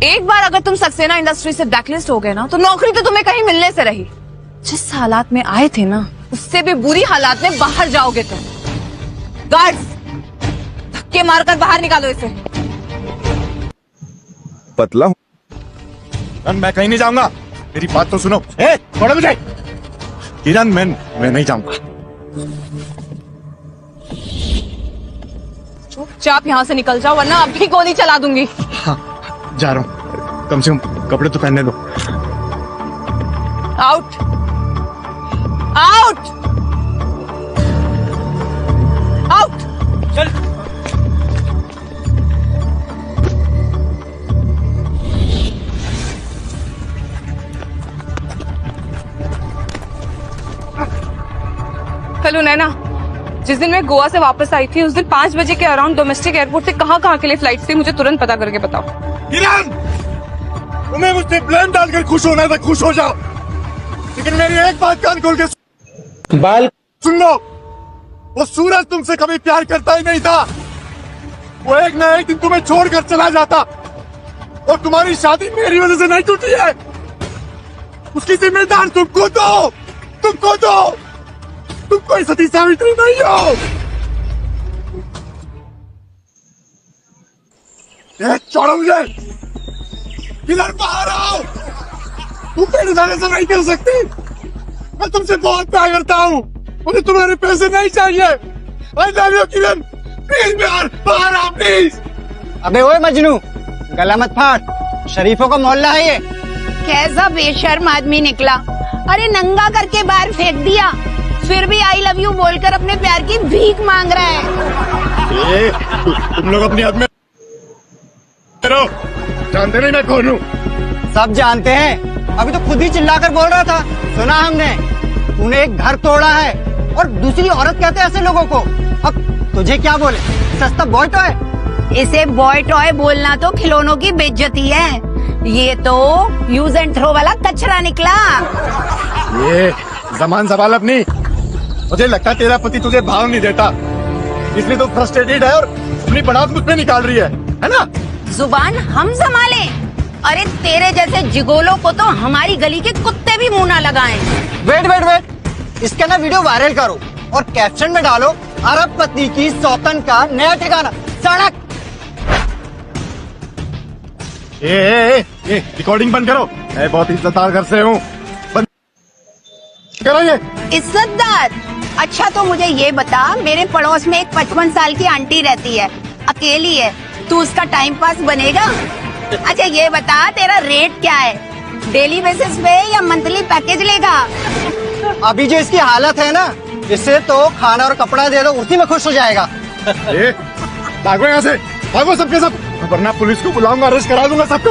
एक बार अगर तुम सक्सेना इंडस्ट्री से ब्लैकलिस्ट हो गए ना, तो नौकरी तो तुम्हें कहीं मिलने से रही। जिस हालात में आए थे ना, उससे भी बुरी हालात में बाहर जाओगे तुम। गार्ड्स, धक्के मारकर बाहर निकालो इसे। पतला हूं मैं कहीं नहीं जाऊंगा, मेरी बात तो सुनो। छोड़ो मुझे। किरण, मैं नहीं जाऊंगा। चुपचाप यहाँ से निकल जाओ, वरना अभी गोली चला दूंगी। हाँ, जा रहा हूँ, कम से कम कपड़े तो पहनने दो। Out, out, out. चल। हेलो नैना, जिस दिन मैं गोवा से वापस आई थी, उस दिन 5 बजे के अराउंड डोमेस्टिक एयरपोर्ट से कहाँ के लिए फ्लाइट थी, मुझे तुरंत पता करके बताओ। किरण, तुम्हें मुझसे ब्लेम डालकर खुश होना था, खुश हो जाओ, लेकिन मेरी एक बात कान खोल के बाल सुन लो। वो सूरज तुमसे कभी प्यार करता ही नहीं था। वो एक ना एक दिन तुम्हें छोड़कर चला जाता, और तुम्हारी शादी मेरी वजह से नहीं टूटी है। उसकी जिम्मेदार तुम खुद हो, तुम खुद हो। तुम कोई सती सावित्री नहीं हो। छोड़ो मुझे। किधर बाहर आओ। तुम मेरे जाने से नहीं कर सकती। मैं तुमसे बहुत प्यार करता हूँ, मुझे तुम्हारे पैसे नहीं चाहिए। I love you Kiran, please बाहर आओ प्लीज। अबे ओए मजनू, गला मत फाड़, शरीफों का मोहल्ला है ये। कैसा बेशर्म आदमी निकला। अरे नंगा करके बाहर फेंक दिया, फिर भी आई लव यू बोलकर अपने प्यार की भीख मांग रहा है। तुम लोग अपनी हद में रहो, जानते नहीं मैं कौन हूँ। सब जानते हैं, अभी तो खुद ही चिल्लाकर बोल रहा था, सुना हमने। तूने एक घर तोड़ा है और दूसरी औरत कहते हैं ऐसे लोगों को। अब तुझे क्या बोले, सस्ता बॉय टॉय? इसे बॉय टॉय बोलना तो खिलौनों की बेइज्जती है। ये तो यूज एंड थ्रो वाला कचरा निकला। ये जमान सवाल अपनी, मुझे लगता है तेरा पति तुझे भाव नहीं देता, इसलिए तो फ्रस्ट्रेटेड है और अपनी बढ़ात मुझ पे निकाल रही है ना? जुबान हम संभाले। अरे तेरे जैसे जिगोलों को तो हमारी गली के कुत्ते भी मुंह ना लगाएं। वेट वेट वेट, इसका ना वीडियो वायरल करो और कैप्शन में डालो अरब पत्नी की सौतन का नया ठिकाना सड़क। ए, रिकॉर्डिंग बंद करो, मैं बहुत इज्जतदार घर से हूँ, बंद करो ये। इज्जतदार? अच्छा तो मुझे ये बता, मेरे पड़ोस में एक 55 साल की आंटी रहती है, अकेली है, तू उसका टाइम पास बनेगा? अच्छा ये बता, तेरा रेट क्या है, डेली बेसिस पे या मंथली पैकेज लेगा? अभी जो इसकी हालत है ना, इससे तो खाना और कपड़ा दे दो, उसी में खुश हो जाएगा। भागो यहाँ से, भागो सबके सब, वरना पुलिस को बुलाऊंगा, अरेस्ट करा दूंगा सबको।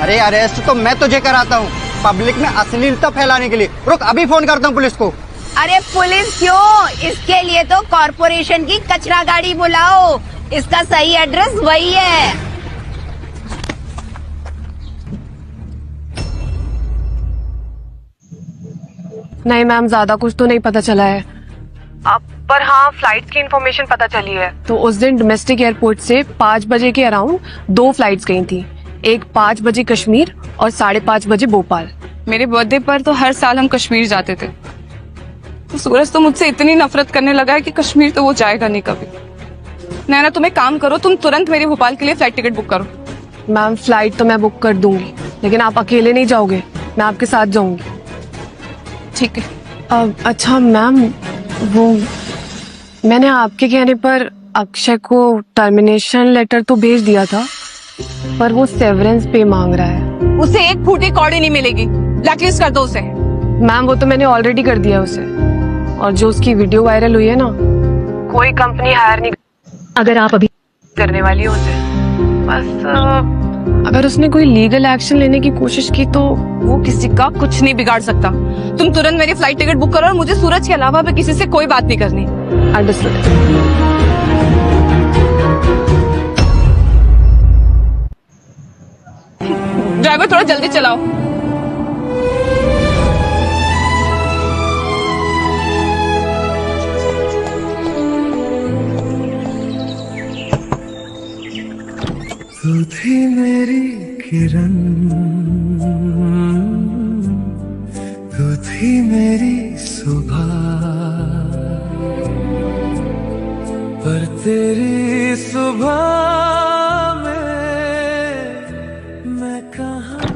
अरे अरेस्ट तो मैं तुझे कराता हूँ, पब्लिक में अश्लीलता फैलाने के लिए। रुक, अभी फोन करता हूँ पुलिस को। अरे पुलिस क्यों, इसके लिए तो कॉर्पोरेशन की कचरा गाड़ी बुलाओ, इसका सही एड्रेस वही है। नहीं मैम, ज्यादा कुछ तो नहीं पता चला है। पर हाँ, फ्लाइट्स की इंफॉर्मेशन पता चली है। तो उस दिन डोमेस्टिक एयरपोर्ट से 5 बजे के अराउंड 2 फ्लाइट्स गई थी, एक 5 बजे कश्मीर और 5:30 बजे भोपाल। मेरे बर्थडे पर तो हर साल हम कश्मीर जाते थे, तो सूरज तो मुझसे इतनी नफरत करने लगा है कि कश्मीर तो वो जाएगा नहीं कभी। नैना तुम एक काम करो, तुम तुरंत मेरे भोपाल के लिए फ्लाइट टिकट बुक करो। मैम फ्लाइट तो मैं बुक कर दूंगी, लेकिन आप अकेले नहीं जाओगे, मैं आपके साथ जाऊंगी। ठीक है। अच्छा मैम, वो मैंने आपके कहने पर अक्षय को टर्मिनेशन लेटर तो भेज दिया था, पर वो सेवरेंस पे मांग रहा है। उसे एक फूटी कौड़ी नहीं मिलेगी, ब्लैकलिस्ट कर दो उसे। मैम वो तो मैंने ऑलरेडी कर दिया उसे, और जो उसकी वीडियो वायरल हुई है ना, कोई कंपनी हायर नहीं अगर आप अभी करने वाली हो उसे। बस अगर उसने कोई लीगल एक्शन लेने की कोशिश की तो वो किसी का कुछ नहीं बिगाड़ सकता। तुम तुरंत मेरी फ्लाइट टिकट बुक करो और मुझे सूरज के अलावा भी किसी से कोई बात नहीं करनी। अंडरस्टूड। ड्राइवर थोड़ा जल्दी चलाओ। तू थी मेरी किरण, तू थी मेरी सुबह, पर तेरी सुबह में मैं कहाँ।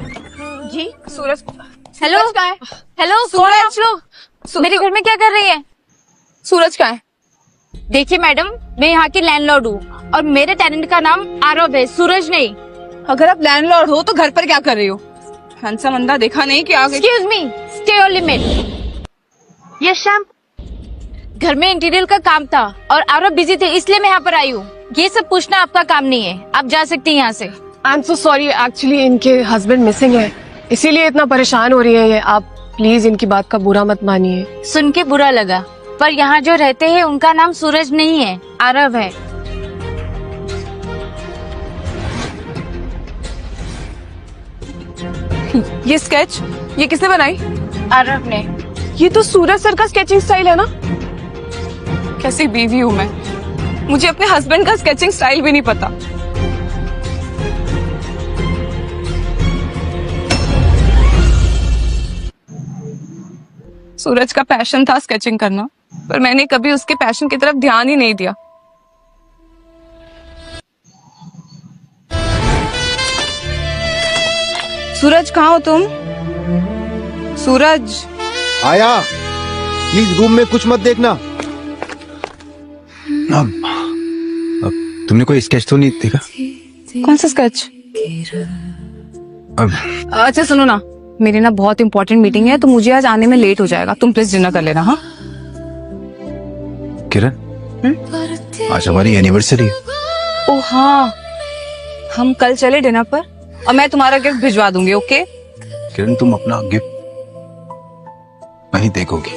जी सूरज। हेलो कहाँ है? हेलो सूरज, मेरे घर में क्या कर रही है? सूरज कहाँ है? देखिए मैडम, मैं यहाँ की लैंडलॉर्ड हूँ और मेरे टेनेंट का नाम आरव है, सूरज नहीं। अगर आप लैंडलॉर्ड हो तो घर पर क्या कर रही हो? हैंडसम अंधा देखा नहीं कि आ गई? Excuse me, stay your limit. Yes sham, घर में इंटीरियर का काम था और आरव बिजी थे, इसलिए मैं यहाँ पर आई हूँ। ये सब पूछना आपका काम नहीं है, आप जा सकती हैं यहाँ से। आई एम सो सॉरी, एक्चुअली इनके हस्बैंड मिसिंग है, इसीलिए इतना परेशान हो रही है ये। आप प्लीज इनकी बात का बुरा मत मानिए। सुन के बुरा लगा, पर यहाँ जो रहते हैं उनका नाम सूरज नहीं है, आरव है। ये स्केच ये किसने बनाई? आरव ने। ये तो सूरज सर का स्केचिंग स्टाइल है ना? कैसी बीवी हूँ मैं, मुझे अपने हस्बैंड का स्केचिंग स्टाइल भी नहीं पता। सूरज का पैशन था स्केचिंग करना, पर मैंने कभी उसके पैशन की तरफ ध्यान ही नहीं दिया। सूरज कहाँ हो तुम? सूरज आया, प्लीज रूम में कुछ मत देखना। अब तुमने कोई स्केच तो नहीं देखा? कौन सा स्केच? अच्छा सुनो ना, मेरी ना बहुत इंपॉर्टेंट मीटिंग है, तो मुझे आज आने में लेट हो जाएगा, तुम प्लीज डिनर कर लेना। हाँ किरण, आज हमारी एनिवर्सरी है। ओ हाँ, हम कल चले डिनर पर और मैं तुम्हारा गिफ्ट भिजवा दूंगी। ओके किरण, तुम अपना गिफ्ट वहीं देखोगी।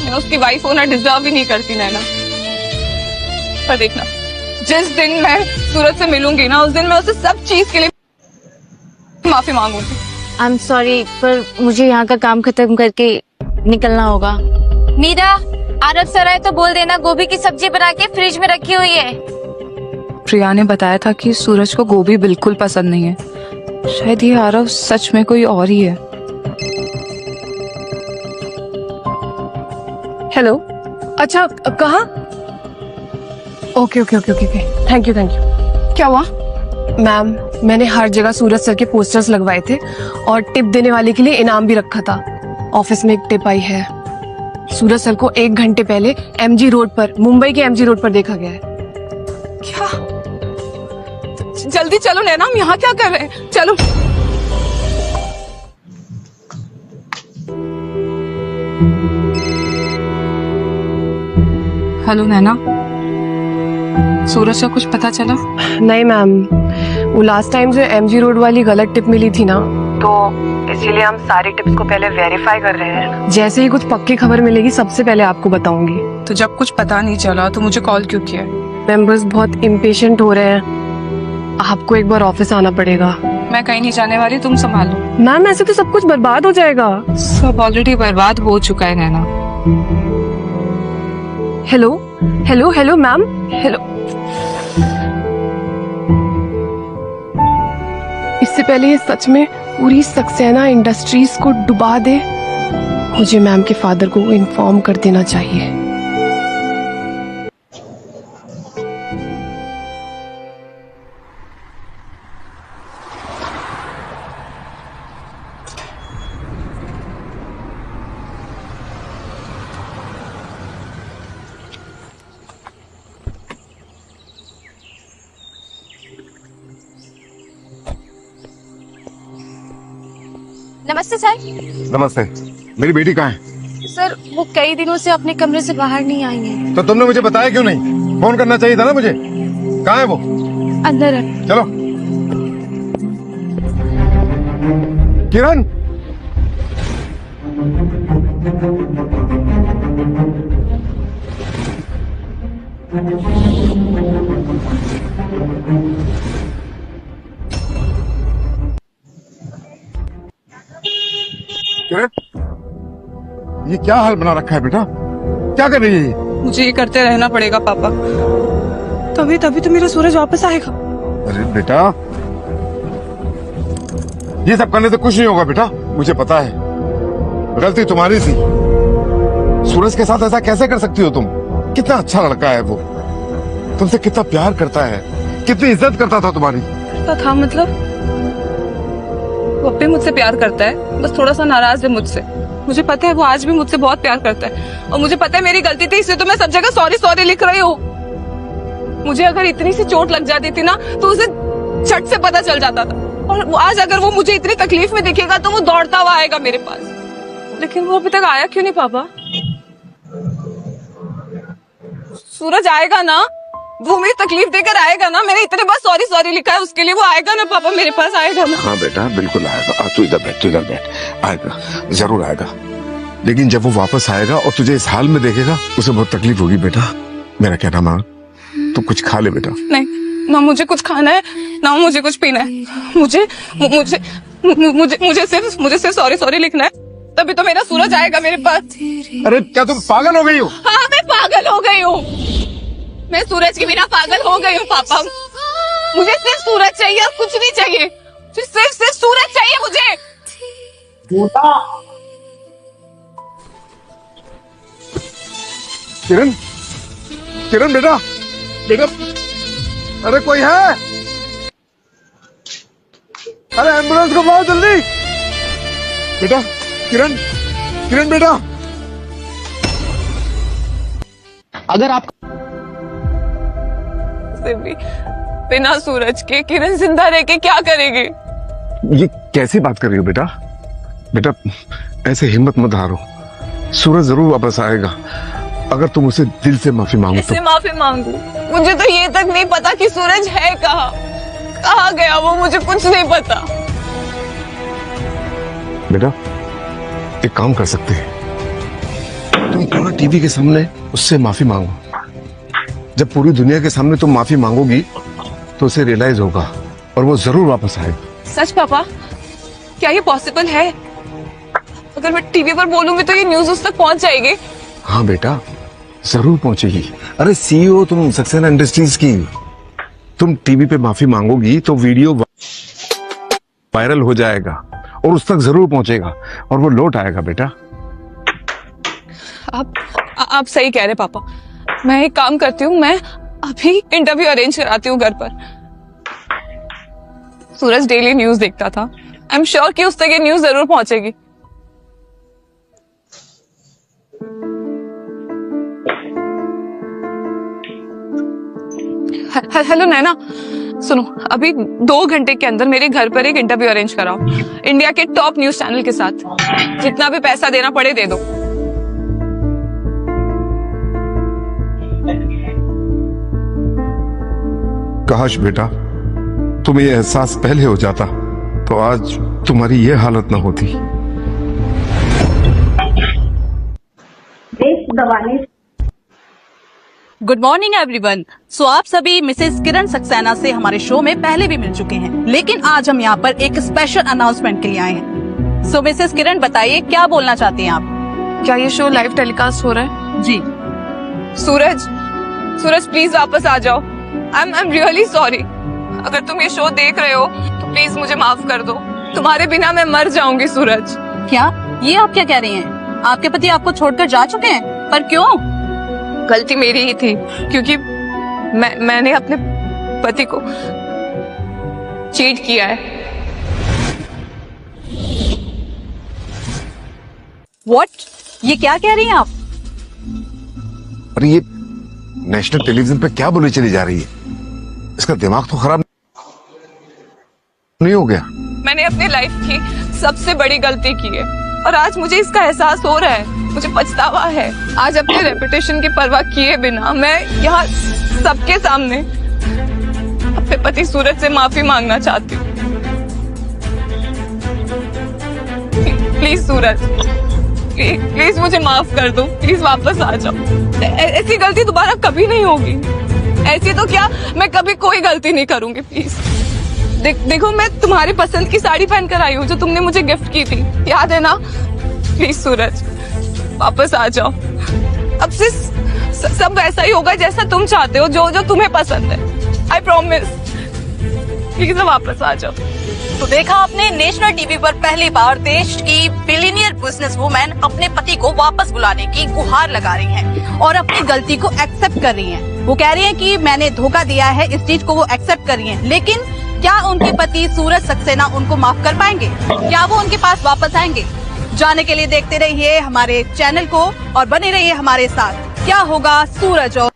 मैं उसकी वाइफ होना डिजर्व ही नहीं करती नैना, पर देखना जिस दिन मैं सूरज से मिलूंगी ना, उस दिन मैं उससे सब चीज के लिए माफी मांगूंगी। आई एम सॉरी, पर मुझे यहाँ का काम खत्म करके निकलना होगा। मीरा, अरब सराय तो बोल देना गोभी की सब्जी बना के फ्रिज में रखी हुई है। प्रिया ने बताया था कि सूरज को गोभी बिल्कुल पसंद नहीं है। शायद ये आरव सच में कोई और ही है। हेलो, अच्छा कहाँ? Okay okay okay okay, thank you thank you. क्या हुआ? मैम, मैंने हर जगह सूरज सर के पोस्टर्स लगवाए थे और टिप देने वाले के लिए इनाम भी रखा था। ऑफिस में एक टिप आई है। सूरज सर को 1 घंटे पहले एमजी रोड पर, मुंबई के एमजी रोड पर देखा गया है। क्या? जल्दी चलो नैना, हम यहाँ क्या कर रहे हैं? चलो। हेलो नैना, सूरज का कुछ पता चला? नहीं मैम, वो लास्ट टाइम जो एमजी रोड वाली गलत टिप मिली थी ना, तो इसीलिए हम सारी टिप्स को पहले वेरीफाई कर रहे हैं। जैसे ही कुछ पक्की खबर मिलेगी सबसे पहले आपको बताऊंगी। तो जब कुछ पता नहीं चला तो मुझे कॉल क्यों किया? मेंबर्स बहुत इम्पेशेंट हो रहे हैं, आपको एक बार ऑफिस आना पड़ेगा। मैं कहीं नहीं जाने वाली, तुम संभालो। मैम, ऐसे तो सब कुछ बर्बाद हो जाएगा। सब ऑलरेडी बर्बाद हो चुका है Naina. Hello hello hello ma'am, hello. इससे पहले ये सच में पूरी सक्सेना इंडस्ट्रीज को डुबा दे, मुझे मैम के फादर को इन्फॉर्म कर देना चाहिए। नमस्ते सर। नमस्ते। मेरी बेटी कहाँ है? सर, वो कई दिनों से अपने कमरे से बाहर नहीं आई है। तो तुमने मुझे बताया क्यों नहीं? फोन करना चाहिए था ना मुझे। कहाँ है वो? अंदर है। चलो। किरण, किरण, ये क्या हाल बना रखा है बेटा? क्या कर रही है ये? मुझे ये करते रहना पड़ेगा पापा, तभी तो मेरा सूरज वापस आएगा। अरे बेटा, ये सब करने से कुछ नहीं होगा बेटा, मुझे पता है। गलती तुम्हारी थी। सूरज के साथ ऐसा कैसे कर सकती हो तुम? कितना अच्छा लड़का है वो, तुमसे कितना प्यार करता है, कितनी इज्जत करता था तुम्हारी। करता था मतलब? वो अब भी मुझसे प्यार करता है, बस थोड़ा सा नाराज है मुझसे। मुझे पता है वो आज भी मुझसे बहुत प्यार करता है, और मुझे पता है मेरी गलती थी, इसलिए तो मैं सब जगह सॉरी सॉरी लिख रही हूँ। मुझे अगर इतनी सी चोट लग जाती थी ना, तो उसे झट से पता चल जाता था। और वो आज अगर वो मुझे इतनी तकलीफ में दिखेगा तो वो दौड़ता हुआ आएगा मेरे पास। लेकिन वो अभी तक आया क्यों नहीं पापा? सूरज आएगा ना, वो मेरी तकलीफ देकर आएगा ना। मैंने इतने बार सॉरी सॉरी लिखा है उसके लिए, वो आएगा ना पापा, मेरे पास आएगा ना। हाँ बेटा, बिल्कुल आएगा। तू इधर बैठ, तू इधर बैठ। आएगा, जरूर आएगा। लेकिन जब वो वापस आएगा और तुझे इस हाल में देखेगा, उसे बहुत तकलीफ होगी बेटा। मेरा कहना मान, तू कुछ खा ले बेटा। नहीं, ना मुझे कुछ खाना है, ना मुझे कुछ पीना है। मुझे मुझे मुझे मुझे सिर्फ सॉरी सॉरी लिखना है, तभी तो मेरा सूरज आएगा मेरे पास। अरे क्या तुम पागल हो गई हो? हाँ, मैं पागल हो गई हूँ। मैं सूरज के बिना पागल हो गई हूँ पापा। मुझे सिर्फ सूरज चाहिए और कुछ नहीं चाहिए। सिर्फ सूरज चाहिए मुझे। किरण, किरण बेटा, बेटा, अरे कोई है? अरे एम्बुलेंस को बुलाओ जल्दी। बेटा, किरण, किरण बेटा। अगर आप बिना सूरज के किरण जिंदा रह के क्या करेगी? ये कैसी बात कर रही हो बेटा? बेटा, ऐसे हिम्मत मत हारो। सूरज जरूर वापस आएगा, अगर तुम उसे दिल से माफी मांगो तो। माफी मांगू? मुझे तो ये तक नहीं पता कि सूरज है कहाँ गया वो, मुझे कुछ नहीं पता। बेटा, एक काम कर सकते हैं, तुम थोड़ा टीवी के सामने उससे माफी मांगो। जब पूरी दुनिया के सामने तुम माफी मांगोगी तो उसे रियलाइज होगा और वो जरूर वापस आएगा। सच पापा? क्या ये पॉसिबल है? अगर मैं टीवी पर बोलूंगी तो ये न्यूज उस तक पहुंच जाएगी। हाँ बेटा, जरूर पहुंचेगी। अरे सीईओ तुम सक्सेना इंडस्ट्रीज की, तुम टीवी पे माफी मांगोगी तो वीडियो वायरल हो जाएगा और उस तक जरूर पहुंचेगा और वो लौट आएगा बेटा। आप सही कह रहे पापा। मैं एक काम करती हूँ, मैं अभी इंटरव्यू अरेंज कराती हूँ घर पर। सूरज डेली न्यूज देखता था, आई एम श्योर कि उस तक ये न्यूज जरूर पहुंचेगी। हेलो नैना, सुनो, अभी 2 घंटे के अंदर मेरे घर पर एक इंटरव्यू अरेंज कराओ, इंडिया के टॉप न्यूज चैनल के साथ। जितना भी पैसा देना पड़े दे दो। काश बेटा तुम्हें ये एहसास पहले हो जाता तो आज तुम्हारी ये हालत ना होती। Good morning everyone. सो आप सभी मिसेस किरण सक्सेना से हमारे शो में पहले भी मिल चुके हैं, लेकिन आज हम यहाँ पर एक स्पेशल अनाउंसमेंट के लिए आए हैं। सो मिसेस किरण बताइए क्या बोलना चाहती हैं आप? क्या ये शो लाइव टेलीकास्ट हो रहा है? जी। सूरज प्लीज वापस आ जाओ। I am really sorry. अगर तुम ये शो देख रहे हो तो प्लीज मुझे माफ कर दो। तुम्हारे बिना मैं मर जाऊंगी सूरज। क्या ये आप क्या कह रही हैं? आपके पति आपको छोड़कर जा चुके हैं, पर क्यों? गलती मेरी ही थी, क्योंकि मैंने अपने पति को चीट किया है। What? ये क्या कह रही हैं आप? अरे ये नेशनल टेलीविजन पे क्या बोली चली जा रही है? इसका दिमाग तो खराब नहीं हो गया? मैंने अपनी लाइफ की सबसे बड़ी गलती की है और आज मुझे इसका एहसास हो रहा है। मुझे पछतावा है। आज अपने रेपुटेशन की परवाह किए बिना मैं यहाँ सबके सामने अपने पति सूरज से माफी मांगना चाहती हूँ। प्लीज सूरज, प्लीज मुझे माफ कर दो। प्लीज वापस आ जाओ। ऐसी गलती दोबारा कभी नहीं होगी। ऐसी तो क्या, मैं कभी कोई गलती नहीं करूंगी। प्लीज देखो, मैं तुम्हारी पसंद की साड़ी पहन कर आई हूँ जो तुमने मुझे गिफ्ट की थी, याद है ना? प्लीज सूरज वापस आ जाओ। अब से सब वैसा ही होगा जैसा तुम चाहते हो, जो तुम्हें पसंद है। I promise. प्लीज वापस आ जाओ। तो देखा आपने, नेशनल टीवी पर पहली बार देश की बिलियनियर बिजनेस वुमेन अपने पति को वापस बुलाने की गुहार लगा रही हैं और अपनी गलती को एक्सेप्ट कर रही हैं। वो कह रही हैं कि मैंने धोखा दिया है, इस चीज को वो एक्सेप्ट कर रही हैं। लेकिन क्या उनके पति सूरज सक्सेना उनको माफ कर पाएंगे? क्या वो उनके पास वापस आएंगे? जानने के लिए देखते रहिए हमारे चैनल को और बने रहिए हमारे साथ। क्या होगा सूरज और